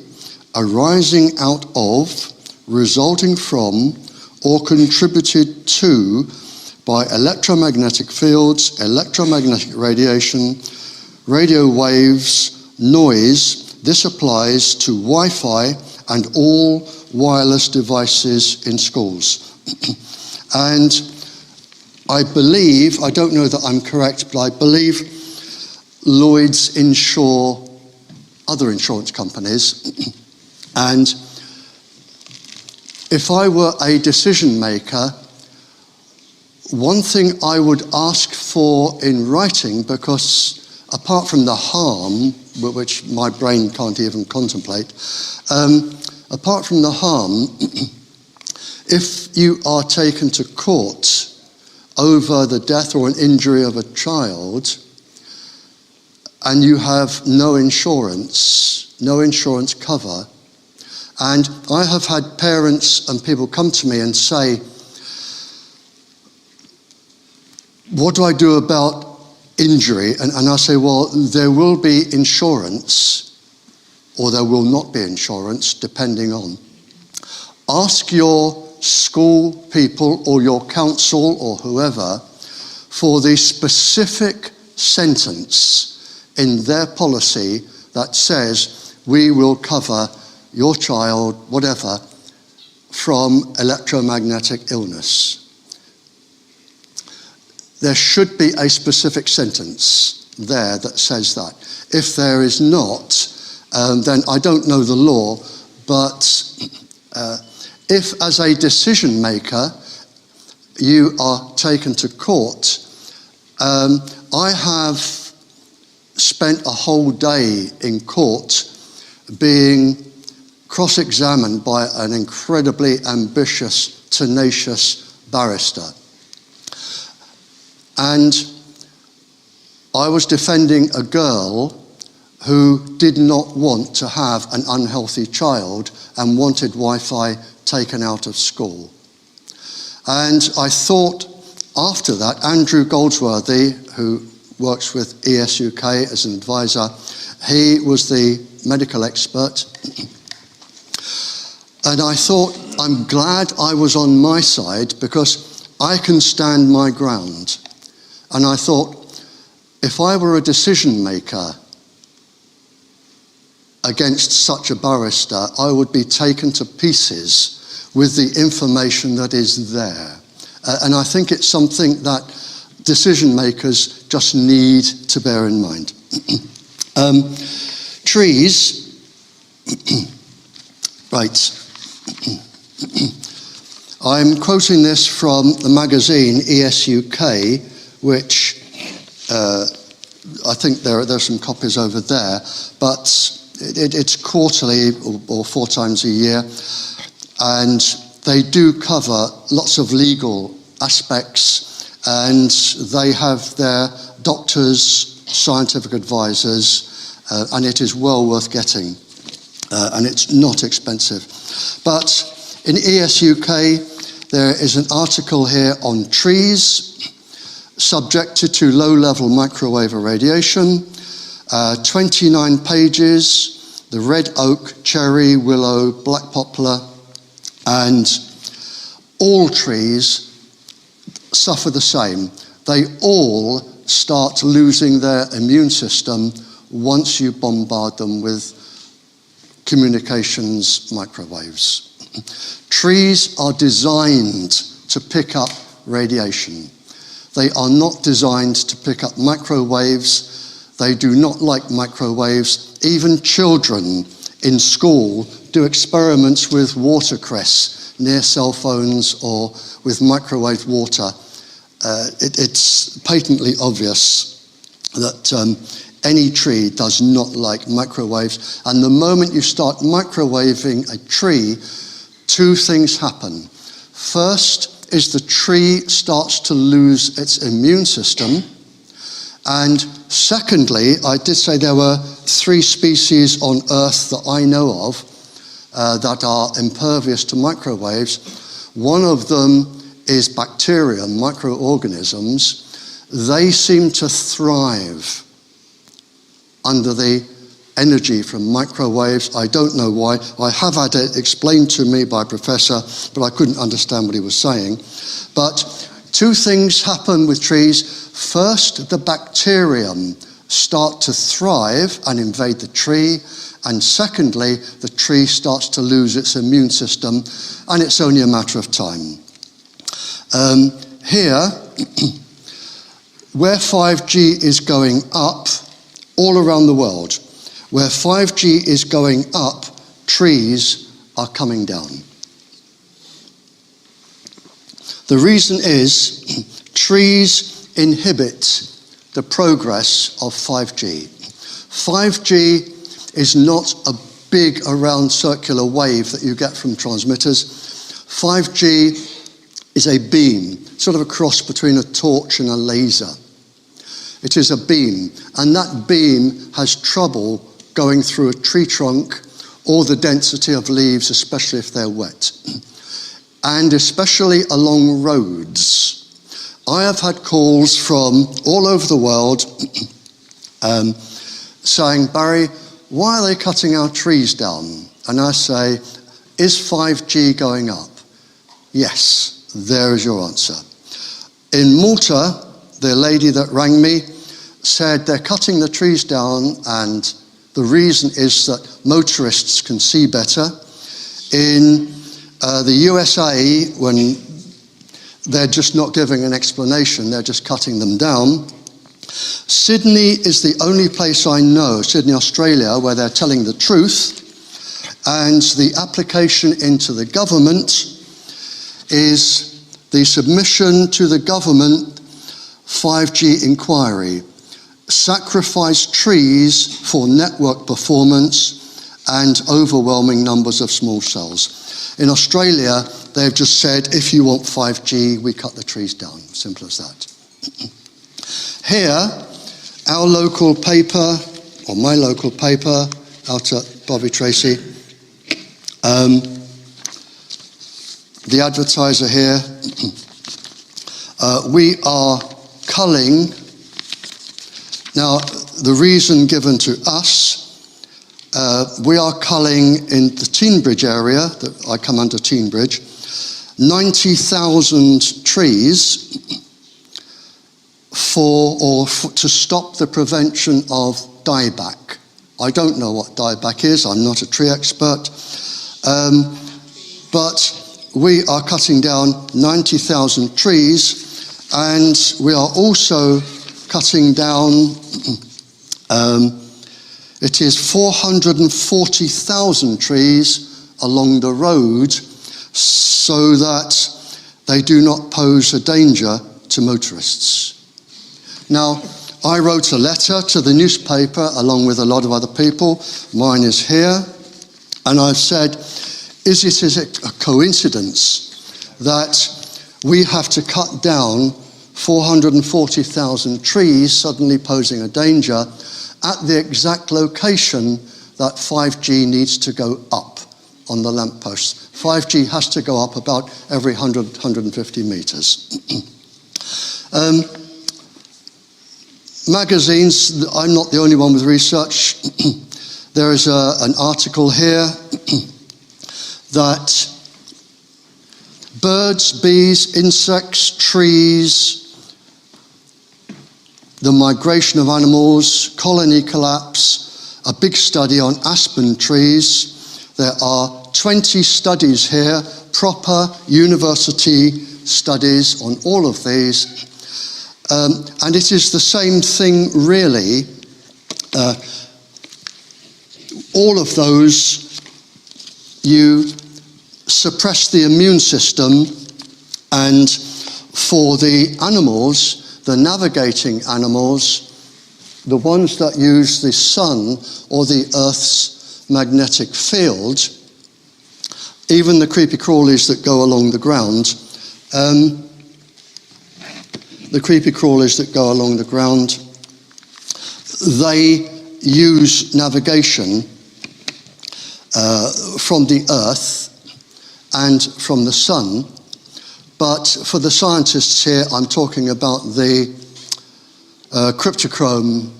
arising out of, resulting from, or contributed to by electromagnetic fields, electromagnetic radiation, radio waves, noise. This applies to Wi-Fi and all wireless devices in schools. And I believe, I don't know that I'm correct, but I believe Lloyds insure other insurance companies. And if I were a decision maker, one thing I would ask for in writing, because apart from the harm, which my brain can't even contemplate, apart from the harm, if you are taken to court over the death or an injury of a child, and you have no insurance cover, and I have had parents and people come to me and say, what do I do about injury? And I say, well, there will be insurance, or there will not be insurance, depending on. Ask your school people or your council or whoever for the specific sentence in their policy that says we will cover your child, whatever, from electromagnetic illness. There should be a specific sentence there that says that. If there is not, then I don't know the law, but if as a decision maker you are taken to court, I have spent a whole day in court being cross-examined by an incredibly ambitious, tenacious barrister. And I was defending a girl who did not want to have an unhealthy child and wanted Wi-Fi taken out of school. And I thought after that, Andrew Goldsworthy, who works with ESUK as an advisor, he was the medical expert. And I thought, I'm glad I was on my side because I can stand my ground. And I thought, if I were a decision maker against such a barrister, I would be taken to pieces with the information that is there. And I think it's something that decision makers just need to bear in mind. Trees, right. I'm quoting this from the magazine ESUK, which I think there are some copies over there, but it's quarterly or 4 times a year, and they do cover lots of legal aspects, and they have their doctors, scientific advisors, and it is well worth getting, and it's not expensive. But in ESUK, there is an article here on trees subjected to low-level microwave irradiation, 29 pages, the red oak, cherry, willow, black poplar, and all trees suffer the same. They all start losing their immune system once you bombard them with communications microwaves. Trees are designed to pick up radiation. They are not designed to pick up microwaves. They do not like microwaves. Even children in school do experiments with watercress near cell phones or with microwave water. It's patently obvious that any tree does not like microwaves. And the moment you start microwaving a tree, 2 things happen. First is the tree starts to lose its immune system. And secondly, I did say there were 3 species on Earth that I know of that are impervious to microwaves. One of them is bacteria, microorganisms. They seem to thrive under the energy from microwaves. I don't know why. I have had it explained to me by a professor, but I couldn't understand what he was saying. But 2 things happen with trees. First, the bacterium start to thrive and invade the tree. And secondly, the tree starts to lose its immune system, and it's only a matter of time. Here, where 5G is going up, all around the world, where 5G is going up, trees are coming down. The reason is trees inhibit the progress of 5G. 5G is not a big around circular wave that you get from transmitters. 5G is a beam, sort of a cross between a torch and a laser. It is a beam, and that beam has trouble going through a tree trunk or the density of leaves, especially if they're wet, and especially along roads. I have had calls from all over the world saying, Barrie, why are they cutting our trees down? And I say, is 5G going up? Yes, there is your answer. In Malta, the lady that rang me said they're cutting the trees down and the reason is that motorists can see better. In the USA, when they're just not giving an explanation, they're just cutting them down. Sydney is the only place I know, Sydney, Australia, where they're telling the truth, and the application into the government is the submission to the government 5G inquiry. Sacrifice trees for network performance and overwhelming numbers of small cells. In Australia, they've just said, if you want 5G, we cut the trees down. Simple as that. Here, our local paper, or my local paper, out at Bobby Tracy, the advertiser here, we are culling. Now, the reason given to us, we are culling in the Teenbridge area, that I come under Teenbridge, 90,000 trees to stop the prevention of dieback. I don't know what dieback is, I'm not a tree expert, but we are cutting down 90,000 trees, and we are also cutting down, it is 440,000 trees along the road so that they do not pose a danger to motorists. Now, I wrote a letter to the newspaper along with a lot of other people. Mine is here. And I've said, is it a coincidence that we have to cut down 440,000 trees, suddenly posing a danger, at the exact location that 5G needs to go up on the lampposts? 5G has to go up about every 100, 150 meters. Magazines, I'm not the only one with research. There is an article here that birds, bees, insects, trees, the migration of animals, colony collapse, a big study on aspen trees. There are 20 studies here, proper university studies on all of these. And it is the same thing, really. All of those, you suppress the immune system, and for the animals, the navigating animals, the ones that use the sun or the Earth's magnetic field, even the creepy crawlies that go along the ground, they use navigation from the Earth and from the sun. But for the scientists here, I'm talking about the cryptochrome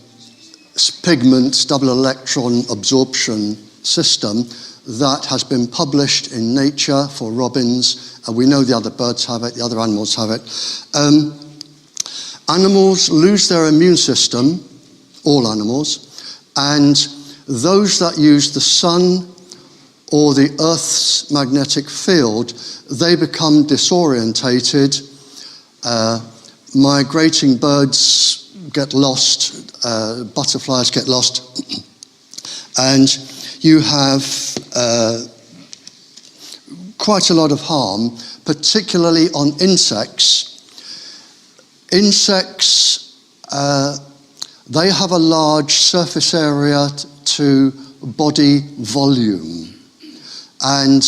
pigment double electron absorption system that has been published in Nature for robins, and we know the other birds have it, the other animals have it. Animals lose their immune system all animals, and those that use the sun or the Earth's magnetic field, they become disorientated. Migrating birds get lost, butterflies get lost, and you have quite a lot of harm, particularly on insects. Insects, they have a large surface area to body volume, and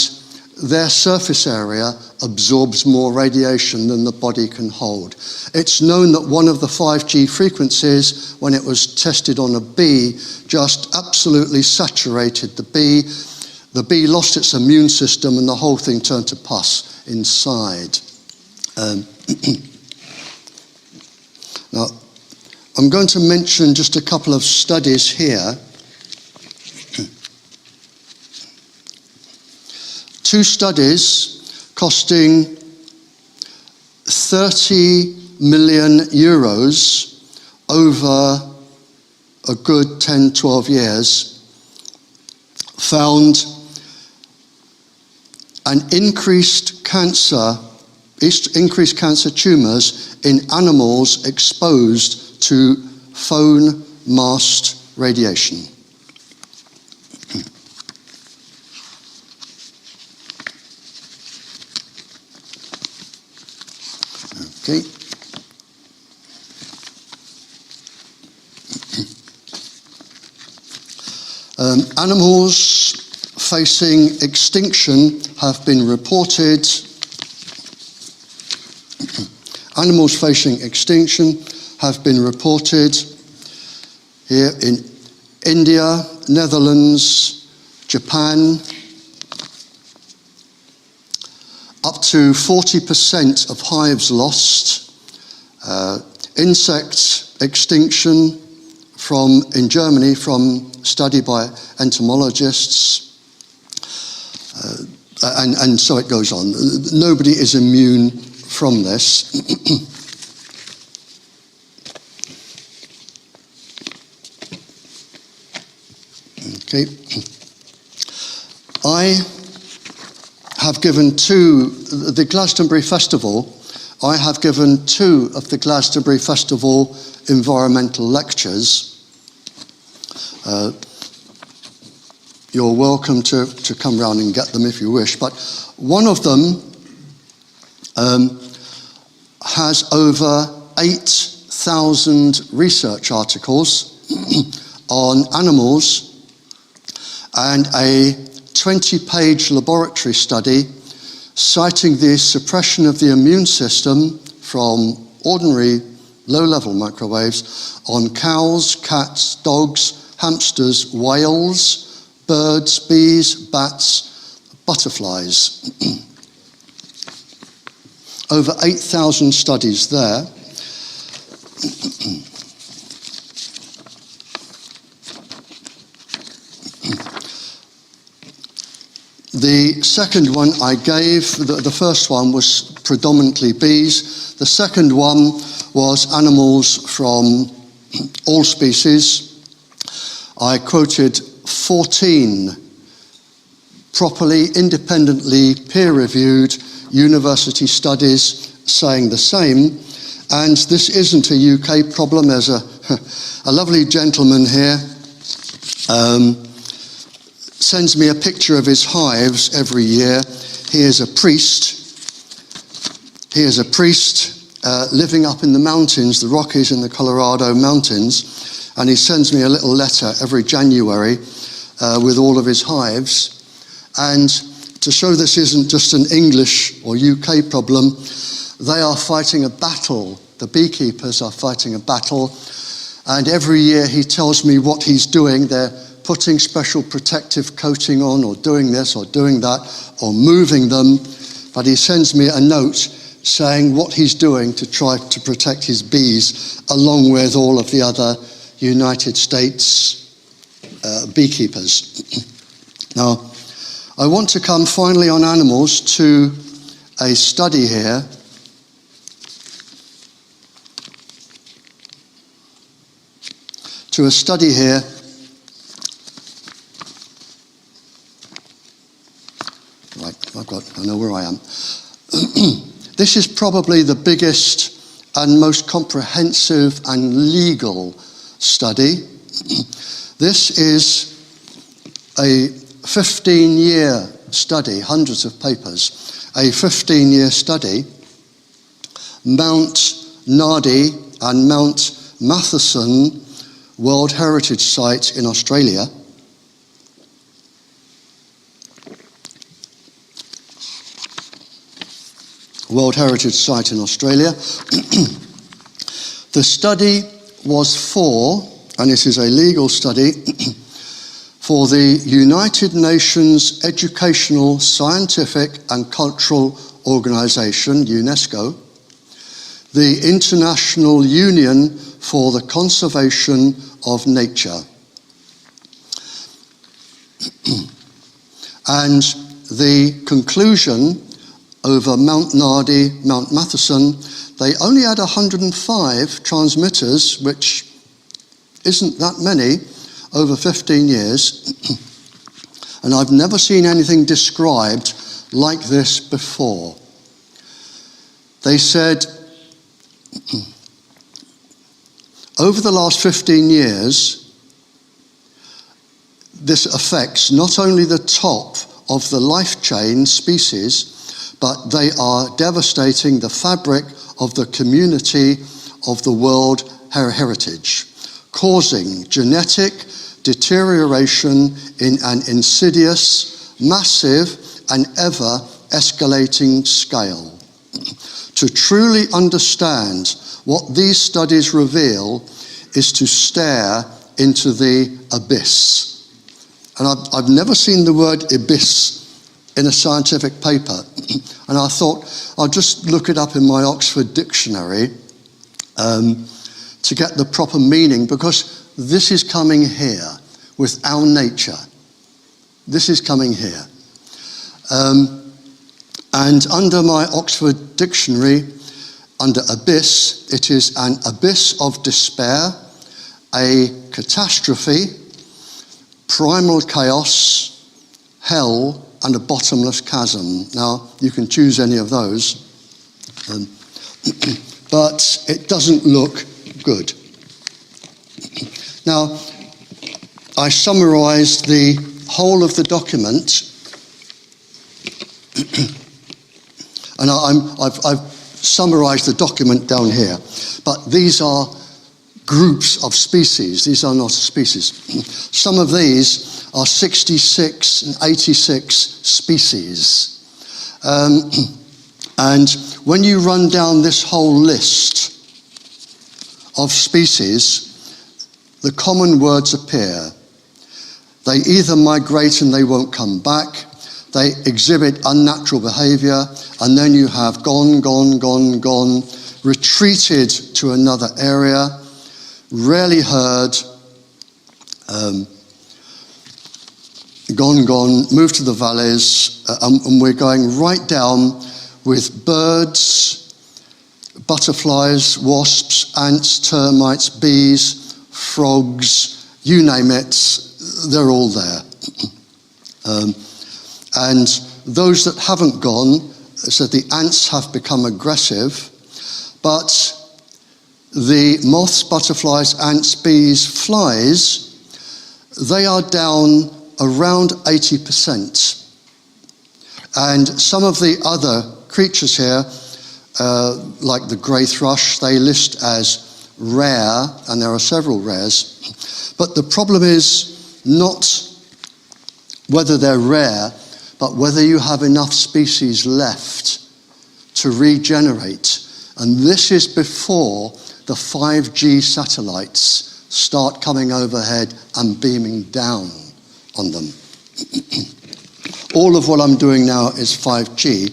their surface area absorbs more radiation than the body can hold. It's known that one of the 5G frequencies, when it was tested on a bee, just absolutely saturated the bee. The bee lost its immune system and the whole thing turned to pus inside. Now, I'm going to mention just a couple of studies here. 2 studies costing 30 million euros over a good 10, 12 years found an increased cancer tumours in animals exposed to phone mast radiation. Okay. Animals facing extinction have been reported. Animals facing extinction have been reported here in India, Netherlands, Japan. Up to 40% of hives lost. Insect extinction in Germany from study by entomologists. And so it goes on. Nobody is immune from this. Okay. I have given the Glastonbury Festival, I have given 2 of the Glastonbury Festival environmental lectures. You're welcome to come round and get them if you wish, but one of them has over 8,000 research articles on animals and a 20-page laboratory study citing the suppression of the immune system from ordinary low-level microwaves on cows, cats, dogs, hamsters, whales, birds, bees, bats, butterflies. Over 8,000 studies there. The second one I gave, the first one was predominantly bees. The second one was animals from all species. I quoted 14 properly, independently peer-reviewed university studies saying the same. And this isn't a UK problem. There's a lovely gentleman here sends me a picture of his hives every year. He is a priest. Living up in the mountains, the Rockies in the Colorado mountains, and he sends me a little letter every January with all of his hives. And to show this isn't just an English or UK problem, they are fighting a battle. The beekeepers are fighting a battle, and every year he tells me what he's doing. They're putting special protective coating on, or doing this or doing that, or moving them. But he sends me a note saying what he's doing to try to protect his bees, along with all of the other United States beekeepers. Now, I want to come finally on animals to a study here. to a study here I know where I am. This is probably the biggest and most comprehensive and legal study. This is a 15-year study, hundreds of papers, a 15-year study. Mount Nardi and Mount Matheson World Heritage Site in Australia. World Heritage Site in Australia. The study was for, and this is a legal study, for the United Nations Educational, Scientific and Cultural Organization, UNESCO, the International Union for the Conservation of Nature. And the conclusion over Mount Nardi, Mount Matheson, they only had 105 transmitters, which isn't that many, over 15 years. And I've never seen anything described like this before. They said, over the last 15 years, this affects not only the top of the life chain species, but they are devastating the fabric of the community of the world heritage, causing genetic deterioration in an insidious, massive, and ever escalating scale. To truly understand what these studies reveal is to stare into the abyss. And I've never seen the word abyss in a scientific paper. And I thought, I'll just look it up in my Oxford dictionary to get the proper meaning, because this is coming here with our nature. This is coming here. And under my Oxford dictionary, under abyss, it is an abyss of despair, a catastrophe, primal chaos, hell, and a bottomless chasm. Now, you can choose any of those, but it doesn't look good. Now, I summarised the whole of the document, and I've summarised the document down here, but these are groups of species. These are not species. Some of these are 66 and 86 species. And when you run down this whole list of species, the common words appear. They either migrate and they won't come back, they exhibit unnatural behaviour, and then you have gone, retreated to another area, rarely heard, gone, moved to the valleys, and we're going right down with birds, butterflies, wasps, ants, termites, bees, frogs, you name it, they're all there. And those that haven't gone, so the ants have become aggressive, but the moths, butterflies, ants, bees, flies, they are down around 80%. And some of the other creatures here, like the grey thrush, they list as rare, and there are several rares. But the problem is not whether they're rare, but whether you have enough species left to regenerate. And this is before the 5G satellites start coming overhead and beaming down on them. All of what I'm doing now is 5G.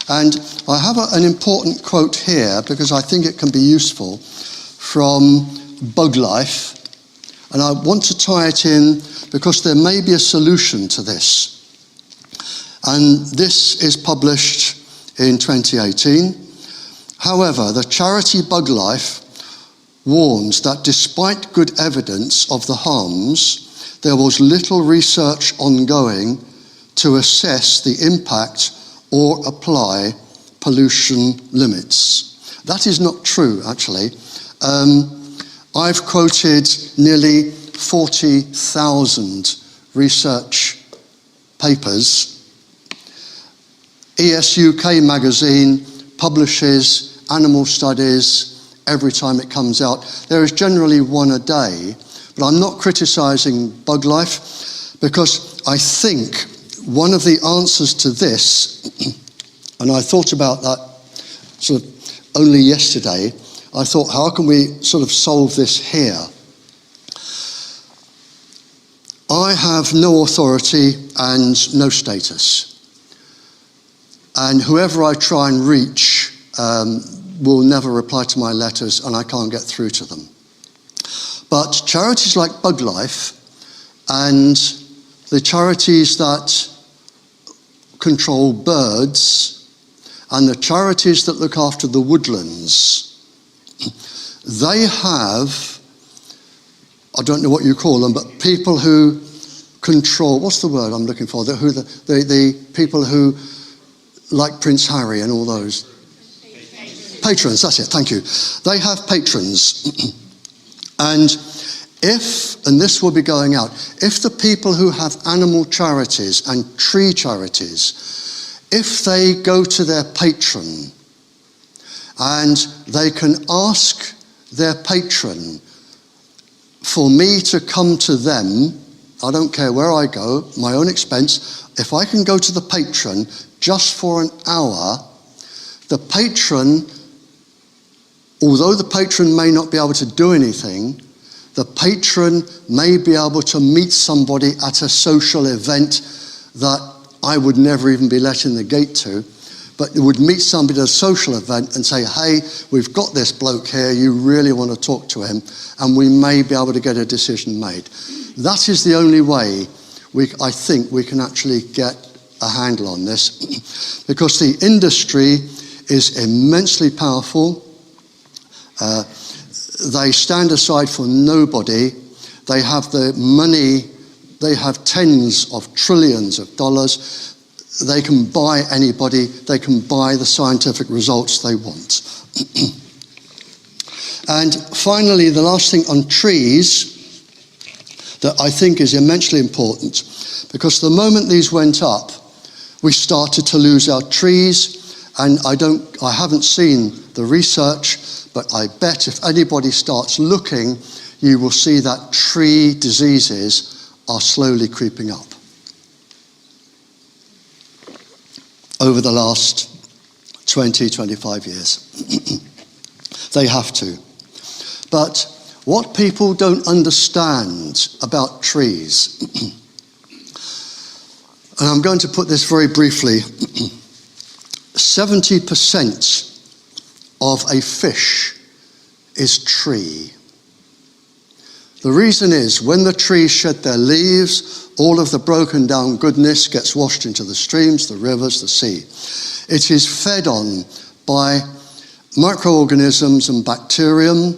And I have an important quote here because I think it can be useful from Bug Life. And I want to tie it in because there may be a solution to this. And this is published in 2018. However, the charity Bug Life warns that despite good evidence of the harms, there was little research ongoing to assess the impact or apply pollution limits. That is not true, actually. I've quoted nearly 40,000 research papers. ESUK magazine publishes animal studies every time it comes out. There is generally one a day, but I'm not criticizing bug life because I think one of the answers to this, and I thought about that sort of only yesterday, I thought, how can we sort of solve this here? I have no authority and no status. And whoever I try and reach will never reply to my letters, and I can't get through to them. But charities like Bug Life and the charities that control birds and the charities that look after the woodlands, they have, I don't know what you call them, but people who control, what's the word I'm looking for? The people who, like Prince Harry and all those. Patrons, that's it, thank you. They have patrons. And if, and this will be going out, if the people who have animal charities and tree charities, if they go to their patron and they can ask their patron for me to come to them, I don't care where I go, my own expense, if I can go to the patron just for an hour, the patron, although the patron may not be able to do anything, the patron may be able to meet somebody at a social event that I would never even be let in the gate to, but would meet somebody at a social event and say, hey, we've got this bloke here, you really want to talk to him, and we may be able to get a decision made. That is the only way I think we can actually get a handle on this, because the industry is immensely powerful. They stand aside for nobody. They have the money, they have tens of trillions of dollars. They can buy anybody, they can buy the scientific results they want. And finally, the last thing on trees that I think is immensely important, because the moment these went up, we started to lose our trees, and I haven't seen the research, but I bet if anybody starts looking, you will see that tree diseases are slowly creeping up over the last 20, 25 years. They have to. But what people don't understand about trees, and I'm going to put this very briefly, 70% of a fish is tree. The reason is when the trees shed their leaves, all of the broken down goodness gets washed into the streams, the rivers, the sea. It is fed on by microorganisms and bacterium,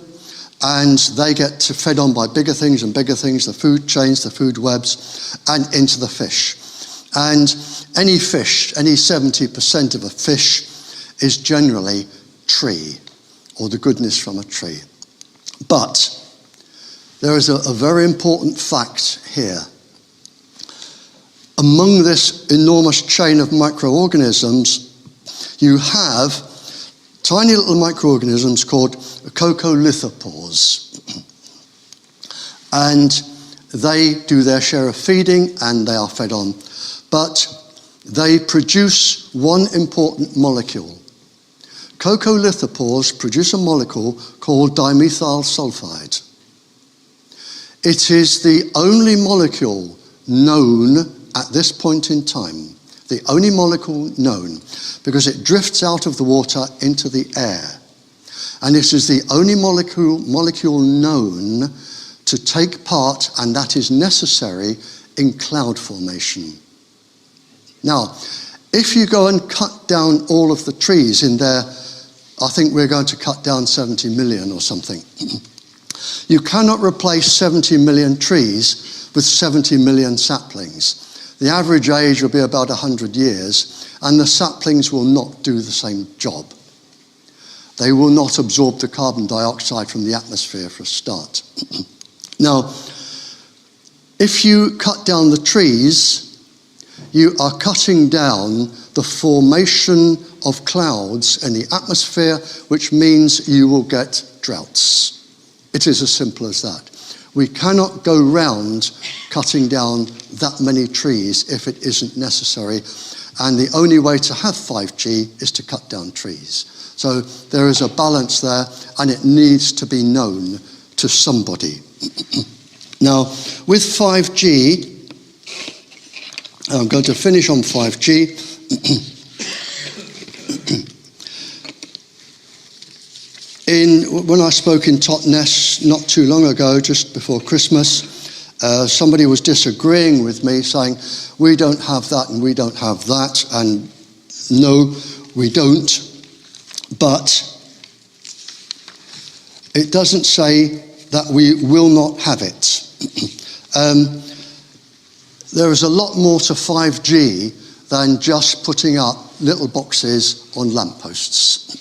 and they get fed on by bigger things and bigger things, the food chains, the food webs, and into the fish. And any fish, any 70% of a fish is generally tree, or the goodness from a tree. But there is a very important fact here. Among this enormous chain of microorganisms, you have tiny little microorganisms called coccolithopores. And they do their share of feeding, and they are fed on. But they produce one important molecule. Coccolithopores produce a molecule called dimethyl sulfide. It is the only molecule known at this point in time, the only molecule known, because it drifts out of the water into the air. And this is the only molecule known to take part, and that is necessary, in cloud formation. Now, if you go and cut down all of the trees in there, I think we're going to cut down 70 million or something. You cannot replace 70 million trees with 70 million saplings. The average age will be about 100 years, and the saplings will not do the same job. They will not absorb the carbon dioxide from the atmosphere for a start. Now, if you cut down the trees, you are cutting down the formation of clouds in the atmosphere, which means you will get droughts. It is as simple as that. We cannot go round cutting down that many trees if it isn't necessary, and the only way to have 5G is to cut down trees. So there is a balance there, and it needs to be known to somebody. Now, with 5G, I'm going to finish on 5G. When I spoke in Totnes not too long ago, just before Christmas, somebody was disagreeing with me, saying, we don't have that and we don't have that, and no, we don't. But it doesn't say that we will not have it. There is a lot more to 5G than just putting up little boxes on lampposts.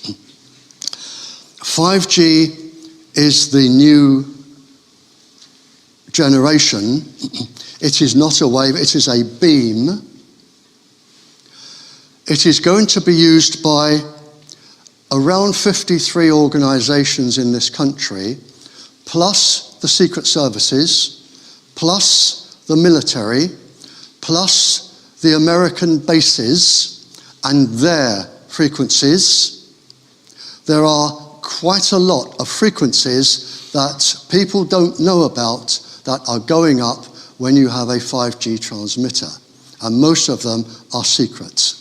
5G is the new generation. It is not a wave, it is a beam. It is going to be used by around 53 organisations in this country, plus the secret services, plus the military, plus the American bases and their frequencies. There are quite a lot of frequencies that people don't know about that are going up when you have a 5G transmitter, and most of them are secret.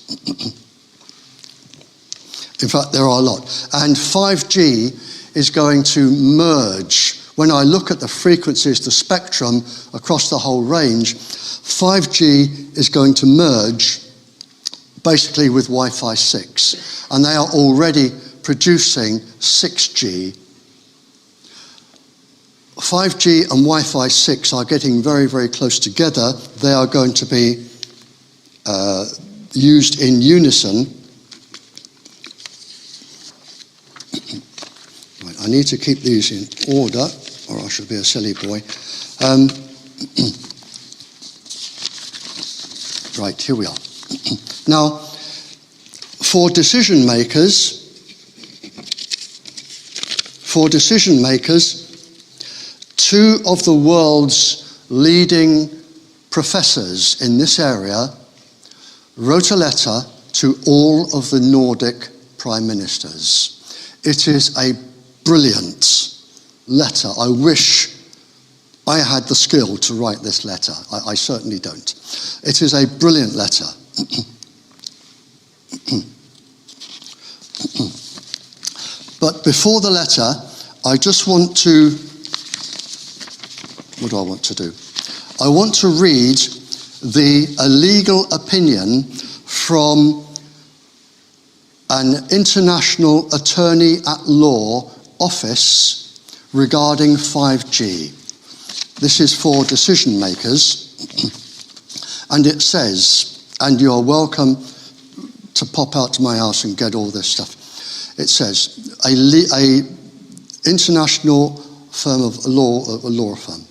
In fact, there are a lot. And 5G is going to merge. When I look at the frequencies, the spectrum across the whole range, 5G is going to merge basically with Wi-Fi 6. And they are already producing 6G. 5G and Wi-Fi 6 are getting very, very close together. They are going to be used in unison. Right, I need to keep these in order, or I should be a silly boy. Right, here we are. Now, for decision makers, two of the world's leading professors in this area wrote a letter to all of the Nordic prime ministers. It is a brilliant letter. I wish I had the skill to write this letter. I certainly don't. It is a brilliant letter. But before the letter, I just want to, what do I want to do? I want to read a legal opinion from an international attorney at law office regarding 5G. This is for decision makers, and it says, and you're welcome to pop out to my house and get all this stuff. It says, a international firm of law, a law firm.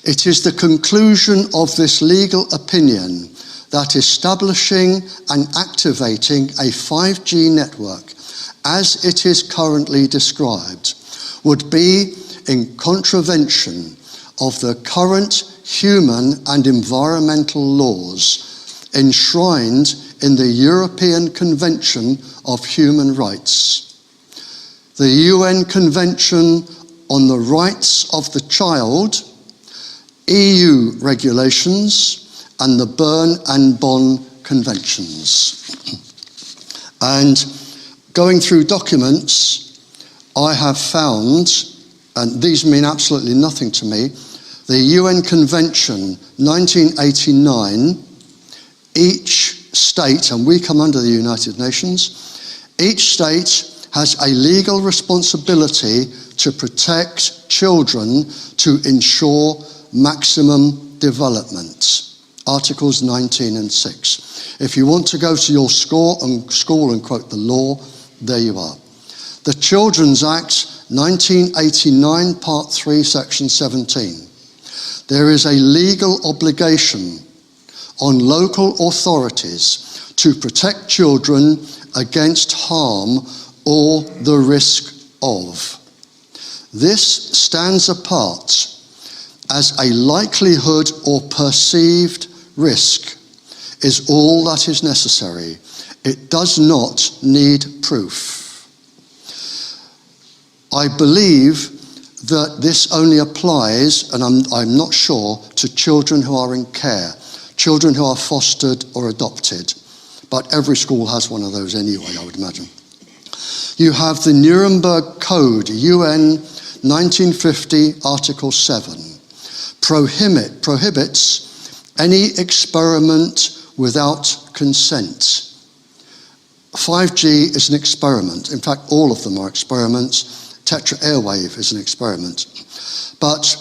It is the conclusion of this legal opinion that establishing and activating a 5G network as it is currently described would be in contravention of the current human and environmental laws enshrined in the European Convention of Human Rights, the UN Convention on the Rights of the Child, EU regulations, and the Bern and Bonn Conventions. And going through documents, I have found, and these mean absolutely nothing to me, the UN Convention 1989, each state, and we come under the United Nations, each state has a legal responsibility to protect children to ensure maximum development. Articles 19 and 6. If you want to go to your school and quote the law, there you are. The Children's Act 1989, Part 3, Section 17. There is a legal obligation on local authorities to protect children against harm or the risk of. This stands apart as a likelihood or perceived risk is all that is necessary. It does not need proof. I believe that this only applies, and I'm not sure, to children who are in care, children who are fostered or adopted. But every school has one of those anyway, I would imagine. You have the Nuremberg Code, UN 1950, Article 7. Prohibits any experiment without consent. 5G is an experiment. In fact, all of them are experiments. Tetra Airwave is an experiment. But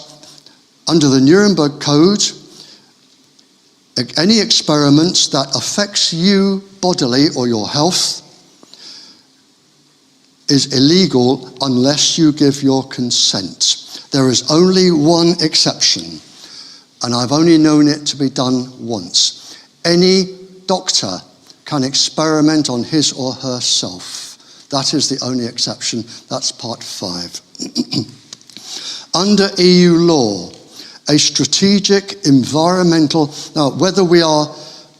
under the Nuremberg Code, any experiment that affects you bodily or your health is illegal unless you give your consent. There is only one exception, and I've only known it to be done once. Any doctor can experiment on his or herself. That is the only exception. That's part 5. Under EU law, a strategic environmental... Now, whether we are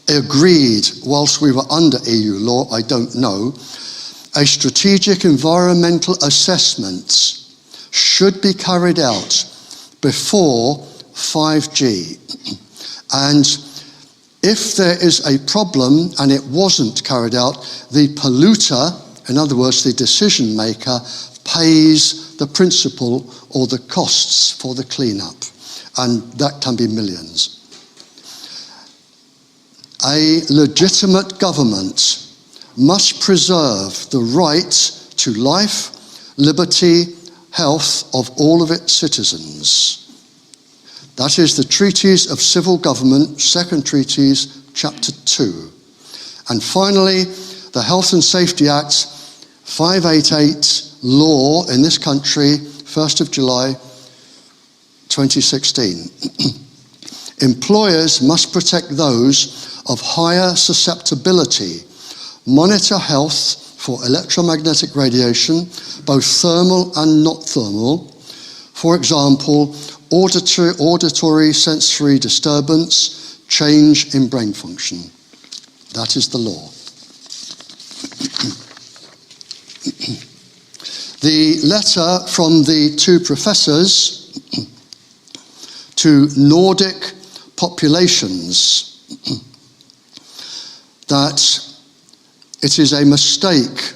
agreed whilst we were under EU law, I don't know. A strategic environmental assessment should be carried out before 5G. And if there is a problem and it wasn't carried out, the polluter, in other words, the decision maker, pays the principal or the costs for the cleanup. And that can be millions. A legitimate government must preserve the right to life, liberty, health of all of its citizens. That is the Treaties of Civil Government, Second Treaties, Chapter 2. And finally, the Health and Safety Act 588, law in this country, 1st of July 2016. Employers must protect those of higher susceptibility, monitor health for electromagnetic radiation, both thermal and not thermal. For example, auditory sensory disturbance, change in brain function. That is the law. The letter from the 2 professors to Nordic populations that it is a mistake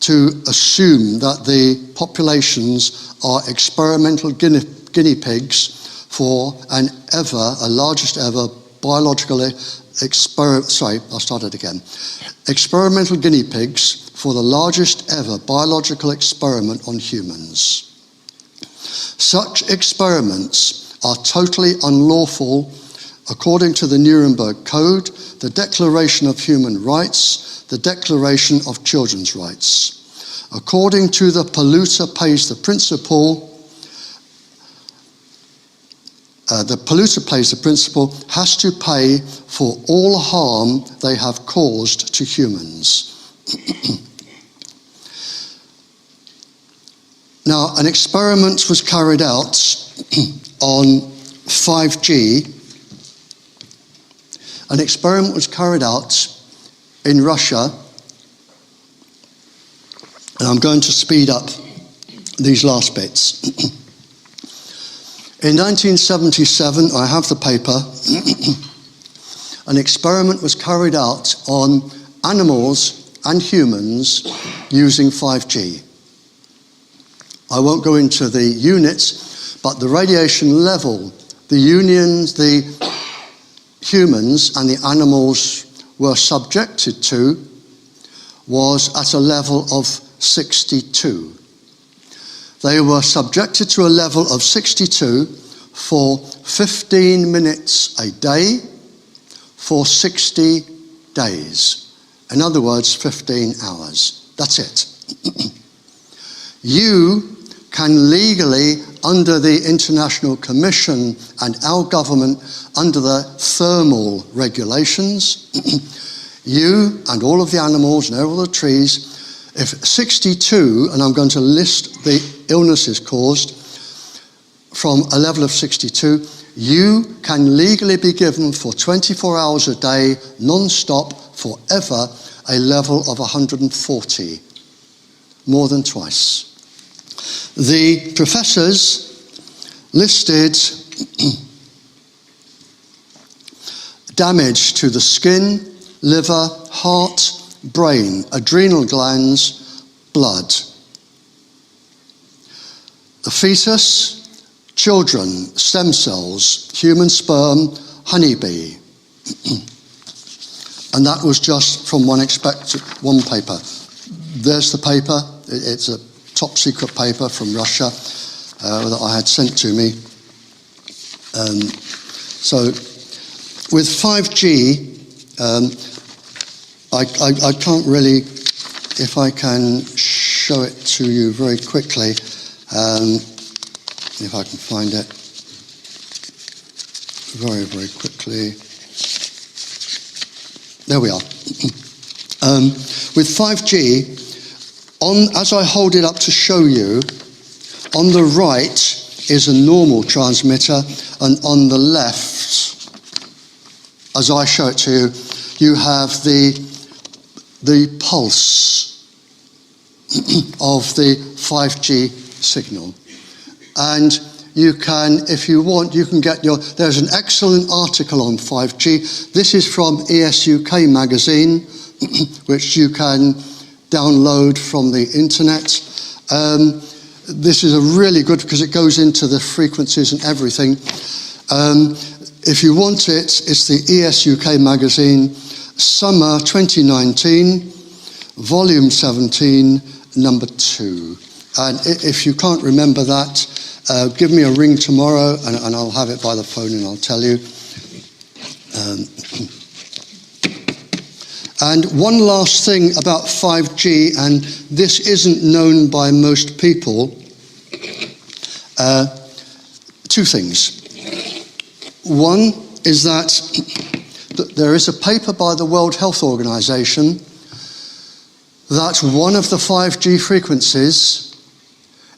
to assume that the populations are experimental guinea pigs for a largest ever biologically experimental guinea pigs for the largest ever biological experiment on humans. Such experiments are totally unlawful according to the Nuremberg Code, the Declaration of Human Rights, the Declaration of Children's Rights. According to the polluter pays the principal, has to pay for all harm they have caused to humans. Now, an experiment was carried out on 5G. An experiment was carried out in Russia, and I'm going to speed up these last bits. In 1977, I have the paper, an experiment was carried out on animals and humans using 5G. I won't go into the units, but the radiation level, the humans and the animals were subjected to, was at a level of 62. They were subjected to a level of 62 for 15 minutes a day for 60 days. In other words, 15 hours. That's it. You can legally, under the International Commission and our government, under the thermal regulations, you and all of the animals and all the trees, if 62, and I'm going to list the illnesses caused from a level of 62, you can legally be given for 24 hours a day, non-stop, forever, a level of 140, more than twice. The professors listed damage to the skin, liver, heart, brain, adrenal glands, blood. The fetus, children, stem cells, human sperm, honeybee. And that was just from one paper. There's the paper. It's a top secret paper from Russia that I had sent to me. So with 5G, I can't really, if I can show it to you very quickly, if I can find it very, very quickly. There we are. With 5G, as I hold it up to show you, on the right is a normal transmitter, and on the left, as I show it to you, you have the pulse of the 5G signal. And you can, if you want, you can get there's an excellent article on 5G. This is from ESUK magazine, which you can download from the internet. This is a really good, because it goes into the frequencies and everything. If you want it, it's the ESUK magazine, Summer 2019, Volume 17, number 2. And if you can't remember that, give me a ring tomorrow and I'll have it by the phone and I'll tell you. And one last thing about 5G, and this isn't known by most people. Two things. One is that there is a paper by the World Health Organization that one of the 5G frequencies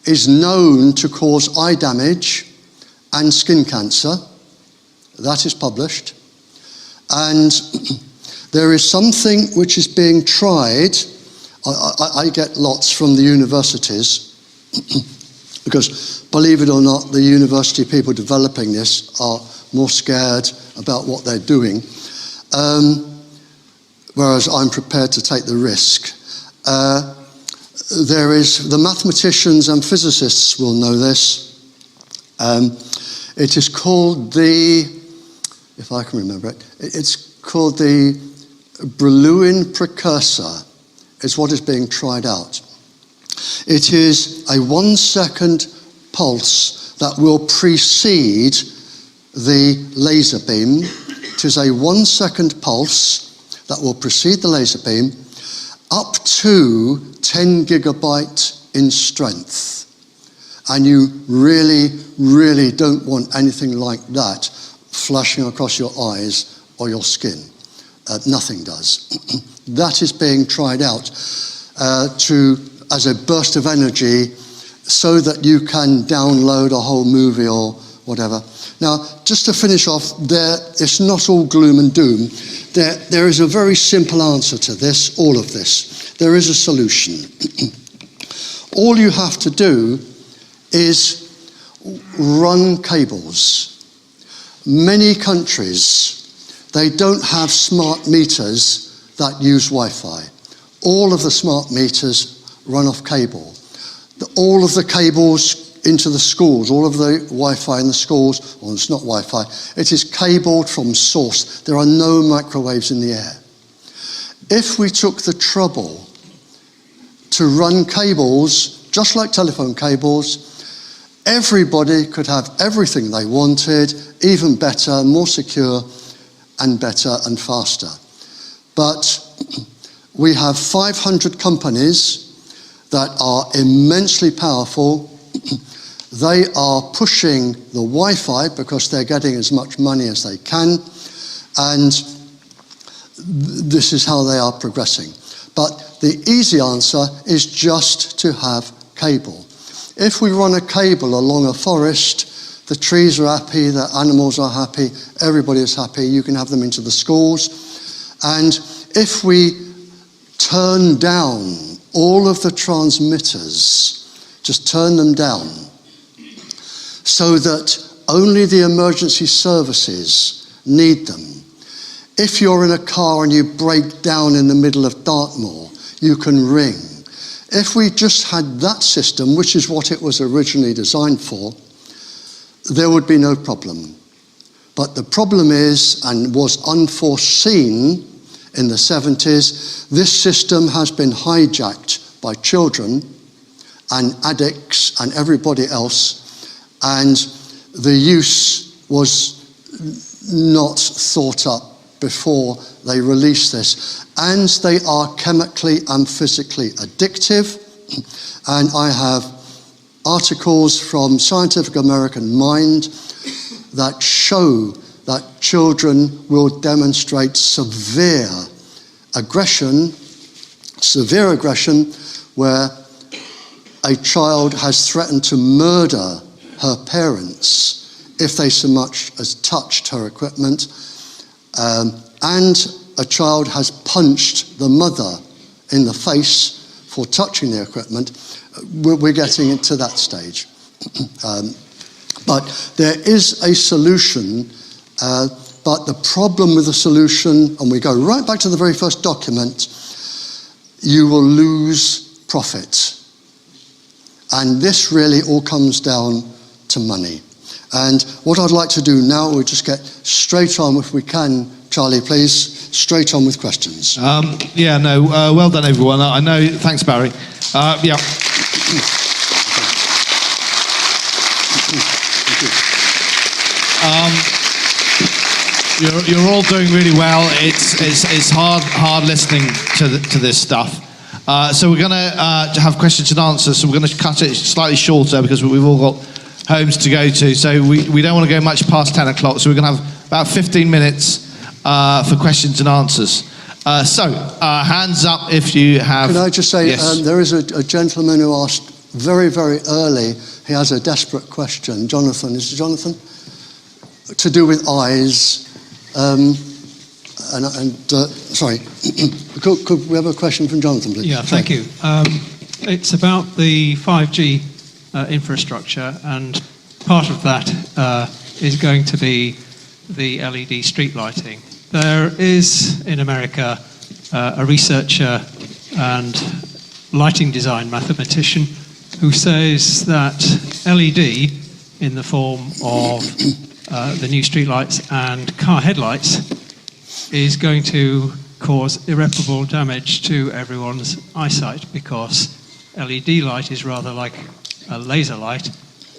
is known to cause eye damage and skin cancer. That is published. And there is something which is being tried. I get lots from the universities because, believe it or not, the university people developing this are more scared about what they're doing, whereas I'm prepared to take the risk. There is, the mathematicians and physicists will know this. It is called the, if I can remember it, it's called the Brillouin precursor, is what is being tried out. It is a 1 second pulse that will precede the laser beam. It is a 1 second pulse that will precede the laser beam, up to 10 gigabyte in strength. And you really, really don't want anything like that flashing across your eyes or your skin. Nothing does. That is being tried out as a burst of energy so that you can download a whole movie or whatever. Now, just to finish off, it's not all gloom and doom. There is a very simple answer to this, all of this. There is a solution. All you have to do is run cables. Many countries, they don't have smart meters that use Wi-Fi. All of the smart meters run off cable. All of the cables into the schools, all of the Wi-Fi in the schools, well, it's not Wi-Fi, it is cabled from source. There are no microwaves in the air. If we took the trouble to run cables just like telephone cables. Everybody could have everything they wanted, even better, more secure, and better and faster. But we have 500 companies that are immensely powerful. They are pushing the Wi-Fi because they're getting as much money as they can, and this is how they are progressing. But the easy answer is just to have cable. If we run a cable along a forest, the trees are happy, the animals are happy, everybody is happy, you can have them into the schools. And if we turn down all of the transmitters, just turn them down, so that only the emergency services need them. If you're in a car and you break down in the middle of Dartmoor, you can ring. If we just had that system, which is what it was originally designed for, there would be no problem. But the problem is, and was unforeseen in the 70s, this system has been hijacked by children and addicts and everybody else, and the use was not thought up before they released this. And they are chemically and physically addictive. And I have articles from Scientific American Mind that show that children will demonstrate severe aggression, where a child has threatened to murder her parents if they so much as touched her equipment, and a child has punched the mother in the face for touching the equipment. We're getting to that stage. But there is a solution, but the problem with the solution, and we go right back to the very first document, you will lose profit. And this really all comes down to money. And what I'd like to do now, we'll just get straight on, if we can, Charlie, please, straight on with questions. Well done, everyone. I know, thanks, Barry. Yeah. You're all doing really well. It's hard listening to this stuff. So we're going to have questions and answers. So we're going to cut it slightly shorter because we've all got homes to go to. So we don't want to go much past 10 o'clock. So we're going to have about 15 minutes for questions and answers. Hands up if you have... Can I just say, yes. There is a gentleman who asked very, very early, he has a desperate question. Jonathan, is it Jonathan? To do with eyes. Sorry, could we have a question from Jonathan, please? Yeah, thank you. It's about the 5G infrastructure, and part of that is going to be the LED street lighting. There is, in America, a researcher and lighting design mathematician who says that LED, in the form of the new streetlights and car headlights, is going to cause irreparable damage to everyone's eyesight, because LED light is rather like a laser light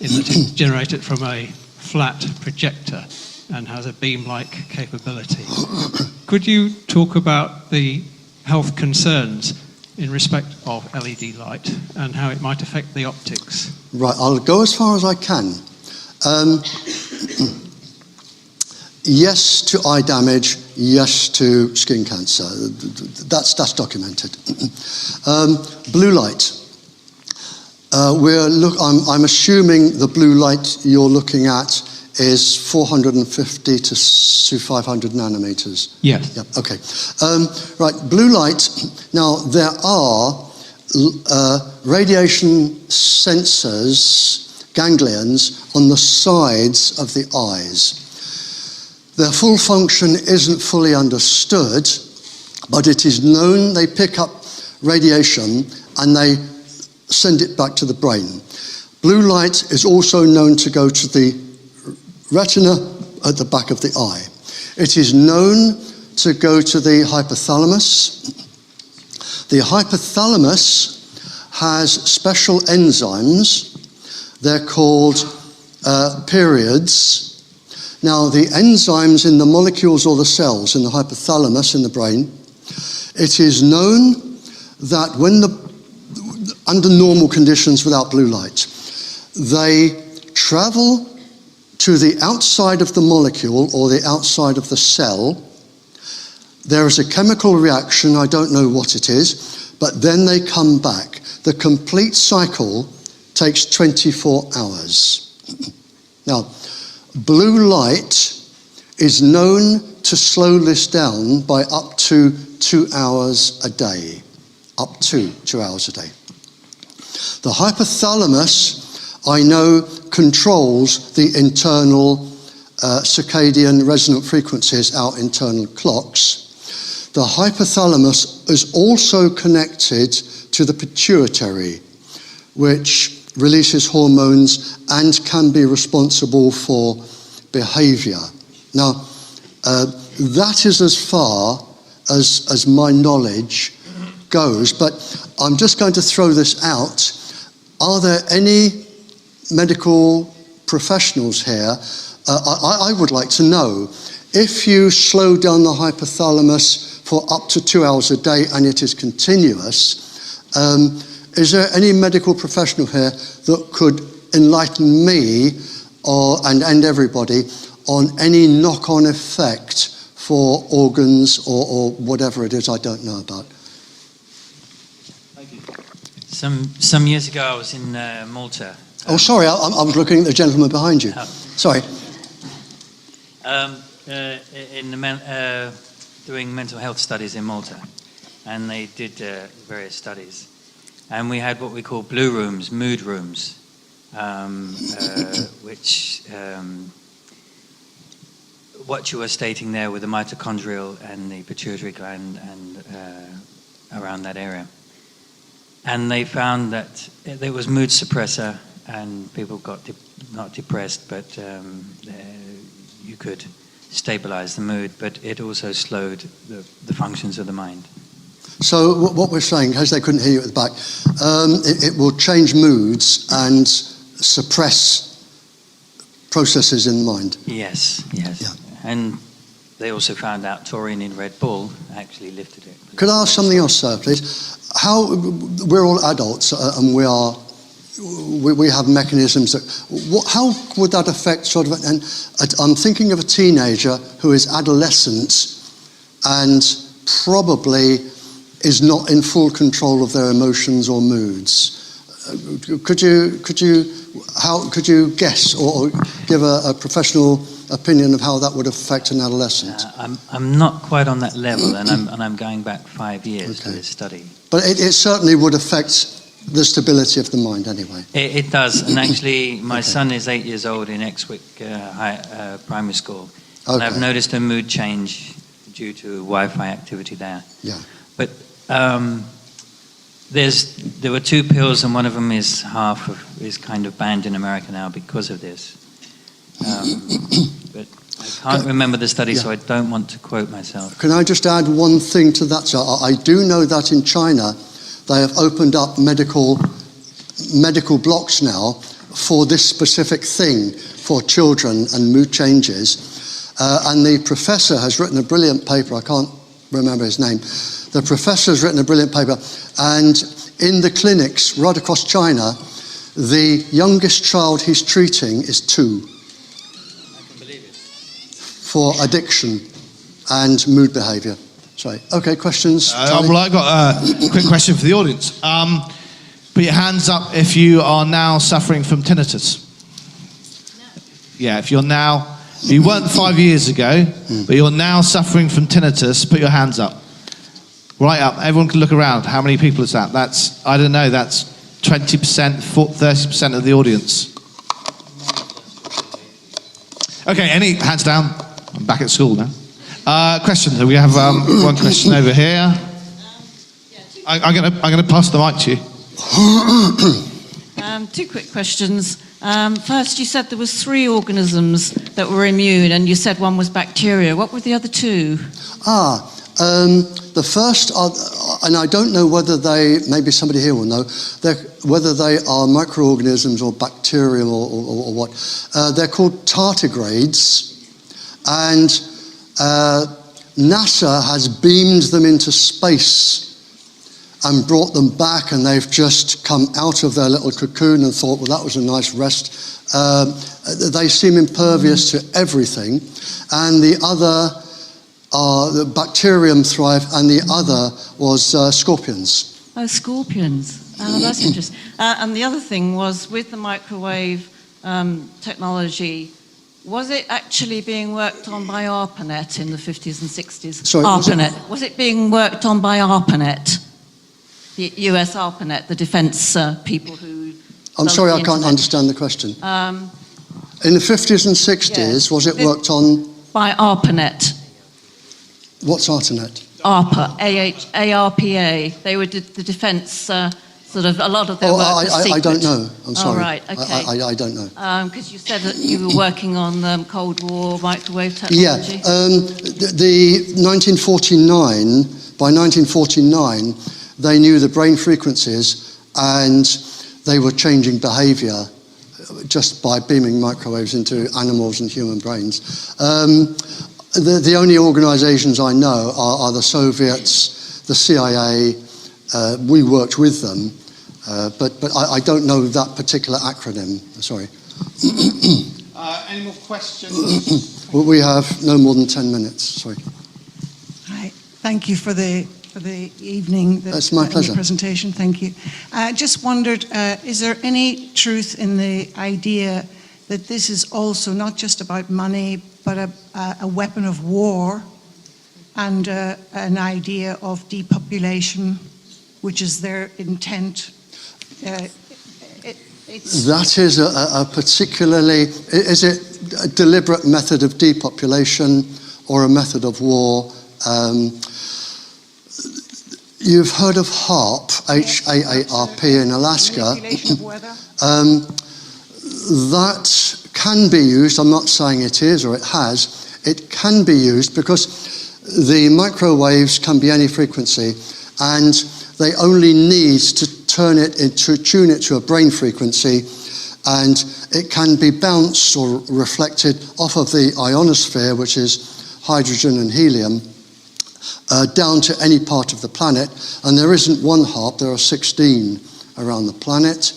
in that it's generated from a flat projector and has a beam-like capability. Could you talk about the health concerns in respect of LED light and how it might affect the optics? Right, I'll go as far as I can. Yes to eye damage, yes to skin cancer. That's documented. Blue light. I'm assuming the blue light you're looking at is 450 to 500 nanometers. Yes. Yep. Okay. Right. Blue light. Now there are radiation sensors, ganglions on the sides of the eyes. Their full function isn't fully understood, but it is known they pick up radiation and they send it back to the brain. Blue light is also known to go to the retina at the back of the eye. It is known to go to the hypothalamus. The hypothalamus has special enzymes. They're called periods. Now, the enzymes in the molecules or the cells in the hypothalamus in the brain, it is known that under normal conditions without blue light, they travel to the outside of the molecule or the outside of the cell. There is a chemical reaction, I don't know what it is, but then they come back. The complete cycle takes 24 hours. Now, blue light is known to slow this down by up to 2 hours a day. Up to 2 hours a day. The hypothalamus, I know, controls the internal circadian resonant frequencies, our internal clocks. The hypothalamus is also connected to the pituitary, which releases hormones and can be responsible for behavior. Now, that is as far as my knowledge goes, but I'm just going to throw this out. Are there any medical professionals here? I would like to know, if you slow down the hypothalamus for up to 2 hours a day and it is continuous, is there any medical professional here that could enlighten me and everybody on any knock-on effect for organs or whatever it is I don't know about? Thank you. Some years ago I was in Malta. Oh, sorry, I was looking at the gentleman behind you. Sorry. Doing mental health studies in Malta, and they did various studies. And we had what we call blue rooms, mood rooms, which what you were stating there with the mitochondrial and the pituitary gland and around that area. And they found that there was mood suppressor and people got not depressed, but you could stabilize the mood, but it also slowed the functions of the mind. So what we're saying, in case they couldn't hear you at the back, it will change moods and suppress processes in the mind. Yes. Yeah. And they also found out taurine in Red Bull actually lifted it. Could I ask something else, sir, please? We're all adults and we have mechanisms how would that affect sort of, and I'm thinking of a teenager who is adolescent and probably is not in full control of their emotions or moods. Could you guess or give a professional opinion of how that would affect an adolescent? I'm not quite on that level, and I'm going back 5 years to this study. But it certainly would affect the stability of the mind anyway. It does, and actually my son is 8 years old in Exwick Primary School, and I've noticed a mood change due to Wi-Fi activity there. Yeah. But there were 2 pills, and one of them is kind of banned in America now because of this. But I can't remember the study, so I don't want to quote myself. Can I just add one thing to that, sir? I do know that in China they have opened up medical blocks now for this specific thing for children and mood changes. And the professor has written a brilliant paper. I can't remember his name. The professor has written a brilliant paper, and in the clinics right across China, the youngest child he's treating is 2. I can believe it. For addiction and mood behaviour. Sorry. Okay, questions? Well, I've got a quick question for the audience. Put your hands up if you are now suffering from tinnitus. No. Yeah, if you weren't 5 years ago, but you're now suffering from tinnitus, put your hands up. Right up. Everyone can look around. How many people is that? That's 20%, 30% of the audience. Okay, any hands down? I'm back at school now. Question. We have one question over here. I'm going to pass the mic to you. 2 quick questions. First, you said there was 3 organisms that were immune, and you said one was bacteria. What were the other 2? The first are, and I don't know whether they, maybe somebody here will know, whether they are microorganisms or bacterial or what. They're called tardigrades, and NASA has beamed them into space and brought them back, and they've just come out of their little cocoon and thought, well, that was a nice rest. They seem impervious to everything, and the other the bacterium thrive, and the other was scorpions. Oh, scorpions. Oh, that's interesting. And the other thing was, with the microwave technology, was it actually being worked on by ARPANET in the 50s and 60s? Sorry, ARPANET. Was it being worked on by ARPANET? The US ARPANET, the defence people who... I'm sorry, I can't understand the question. In the 50s and 60s, was it worked on... By ARPANET. What's ARPANET? ARPA, ARPA. They were the defence, sort of, a lot of their work was secret. I don't know. I'm sorry. Oh, right, okay. I don't know. Because you said that you were working on Cold War microwave technology. Yeah. By 1949, they knew the brain frequencies, and they were changing behaviour just by beaming microwaves into animals and human brains. The only organisations I know are the Soviets, the CIA. We worked with them, but I don't know that particular acronym. Sorry. Any more questions? Well, we have no more than 10 minutes. Sorry. Hi. Thank you for the evening. That's my pleasure. The presentation. Thank you. Just wondered, is there any truth in the idea that this is also not just about money, but a weapon of war, and an idea of depopulation, which is their intent? That is a particularly... Is it a deliberate method of depopulation or a method of war? You've heard of HAARP, H-A-A-R-P in Alaska. Manipulation of weather? That can be used. I'm not saying it is or it has. It can be used because the microwaves can be any frequency, and they only need to tune it to a brain frequency, and it can be bounced or reflected off of the ionosphere, which is hydrogen and helium, down to any part of the planet. And there isn't one HAARP, there are 16 around the planet.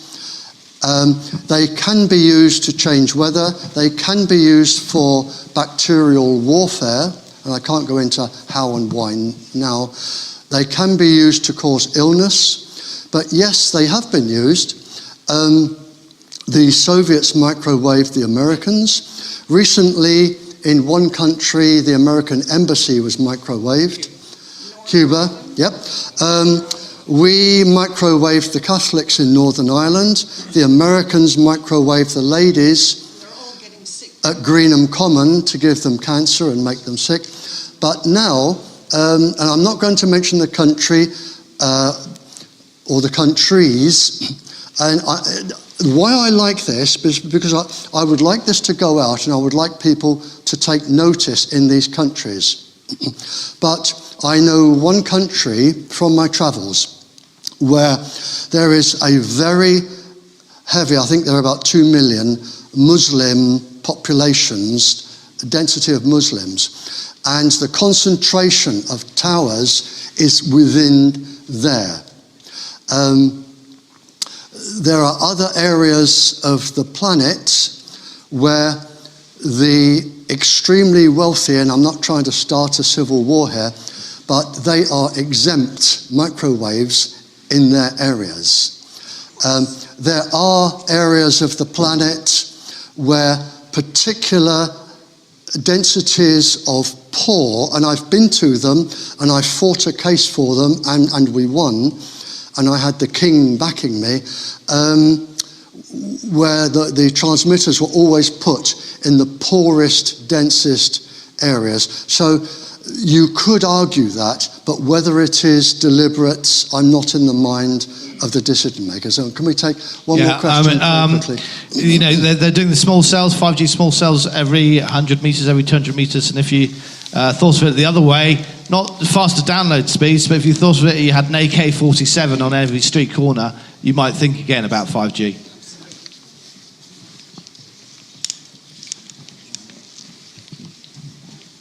They can be used to change weather. They can be used for bacterial warfare, and I can't go into how and why now. They can be used to cause illness, but yes, they have been used. The Soviets microwaved the Americans. Recently, in one country, the American embassy was microwaved. Cuba, yep. We microwaved the Catholics in Northern Ireland. The Americans microwaved the ladies at Greenham Common to give them cancer and make them sick. But now, and I'm not going to mention the country or the countries, and why I like this is because I would like this to go out, and I would like people to take notice in these countries. But I know one country from my travels where there is a very heavy, I think there are about 2 million Muslim populations, density of Muslims, and the concentration of towers is within there. There are other areas of the planet where the extremely wealthy, and I'm not trying to start a civil war here, but they are exempt microwaves in their areas. There are areas of the planet where particular densities of poor, and I've been to them, and I fought a case for them, and we won, and I had the king backing me, where the transmitters were always put in the poorest, densest areas. So you could argue that, but whether it is deliberate, I'm not in the mind of the decision makers. So can we take one more question quickly? You know, they're doing the small cells, 5G small cells every 100 meters, every 200 meters, and if you thought of it the other way, not the faster download speeds, but if you thought of it, you had an AK-47 on every street corner, you might think again about 5G.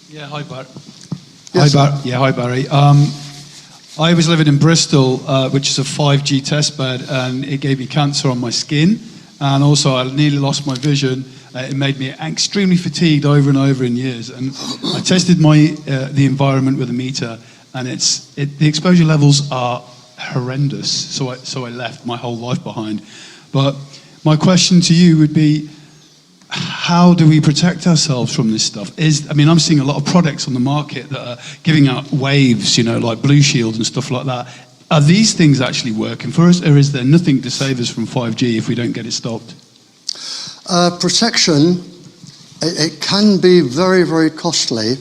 Yeah, hi, Barrie. Yes, Hi, Barrie. I was living in Bristol, which is a 5G testbed, and it gave me cancer on my skin, and also I nearly lost my vision. It made me extremely fatigued over and over in years, and I tested the environment with a meter, and the exposure levels are horrendous. So I left my whole life behind. But my question to you would be, how do we protect ourselves from this stuff? I'm seeing a lot of products on the market that are giving out waves, like Blue Shield and stuff like that. Are these things actually working for us, or is there nothing to save us from 5G if we don't get it stopped? Protection, it can be very, very costly.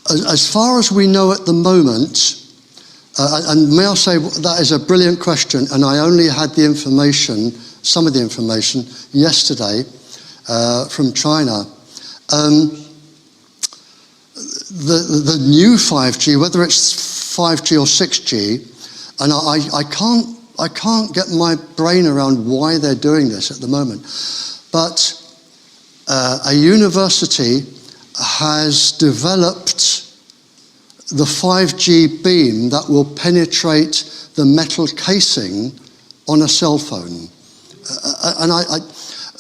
As far as we know at the moment, and may I say that is a brilliant question, and I only had some of the information yesterday from China. The new 5G, whether it's 5G or 6G, and I can't get my brain around why they're doing this at the moment, but a university has developed the 5G beam that will penetrate the metal casing on a cell phone.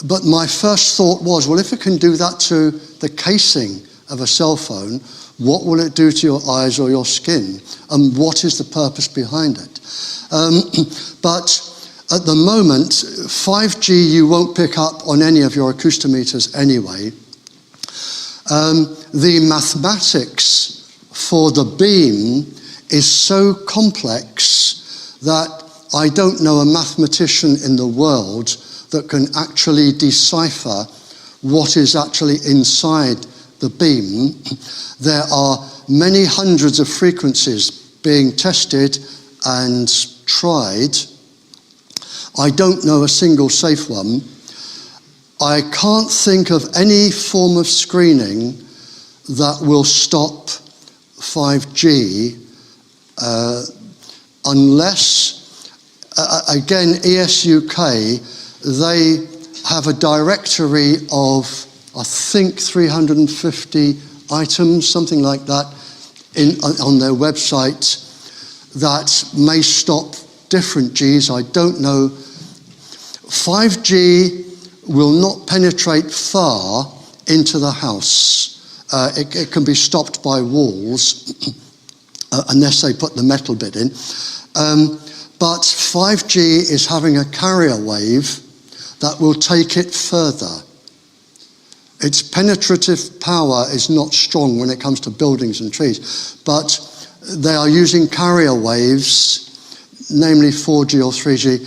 But my first thought was, well, if it can do that to the casing of a cell phone, what will it do to your eyes or your skin? And what is the purpose behind it? But at the moment, 5G you won't pick up on any of your acoustometers anyway. The mathematics for the beam is so complex that I don't know a mathematician in the world that can actually decipher what is actually inside the beam. There are many hundreds of frequencies being tested and tried. I don't know a single safe one. I can't think of any form of screening that will stop 5G unless, again, ESUK, they have a directory of, I think, 350 items, something like that, on their website that may stop different Gs. I don't know. 5G will not penetrate far into the house. It can be stopped by walls unless they put the metal bit in. But 5G is having a carrier wave that will take it further. Its penetrative power is not strong when it comes to buildings and trees, but they are using carrier waves, namely 4G or 3G,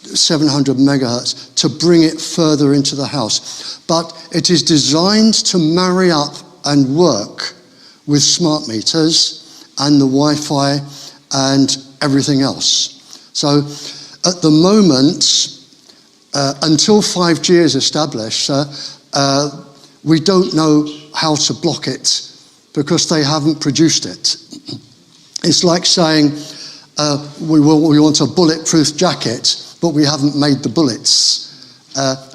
700 megahertz, to bring it further into the house. But it is designed to marry up and work with smart meters and the Wi-Fi and everything else. So at the moment, until 5G is established, we don't know how to block it because they haven't produced it. It's like saying we want a bulletproof jacket, but we haven't made the bullets.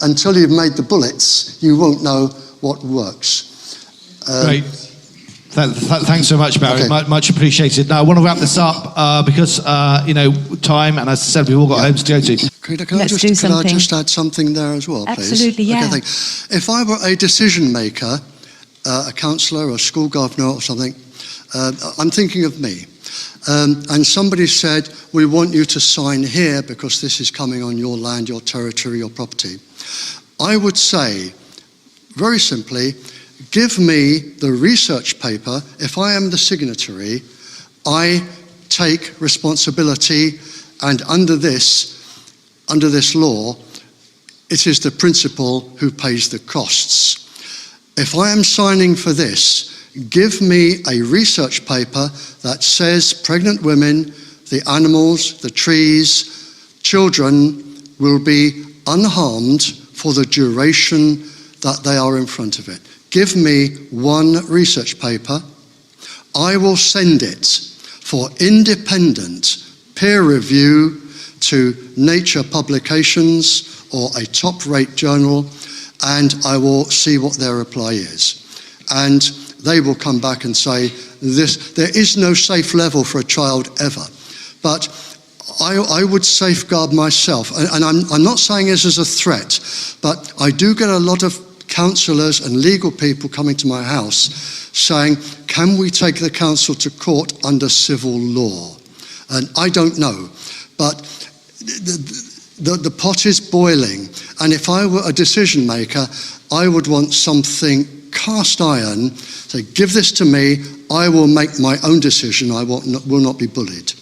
Until you've made the bullets, you won't know what works. Great. Thanks so much, Barrie. Okay. Much appreciated. Now, I want to wrap this up because, time, and as I said, we've all got homes to go to. Can I just add something there as well, please? Absolutely, yeah. Okay, if I were a decision maker, a councillor or a school governor or something, I'm thinking of me, and somebody said, we want you to sign here because this is coming on your land, your territory, your property. I would say, very simply, give me the research paper. If I am the signatory, I take responsibility, and under this law, it is the principal who pays the costs. If I am signing for this, give me a research paper that says pregnant women, the animals, the trees, children will be unharmed for the duration that they are in front of it. give me one research paper. I will send it for independent peer review to Nature publications or a top-rate journal, and I will see what their reply is. And they will come back and say, there is no safe level for a child ever. But I would safeguard myself, and I'm not saying this as a threat, but I do get a lot of councillors and legal people coming to my house saying, can we take the council to court under civil law? And I don't know, but the pot is boiling, and if I were a decision maker, I would want something cast iron. Say, give this to me, I will make my own decision, I will not be bullied.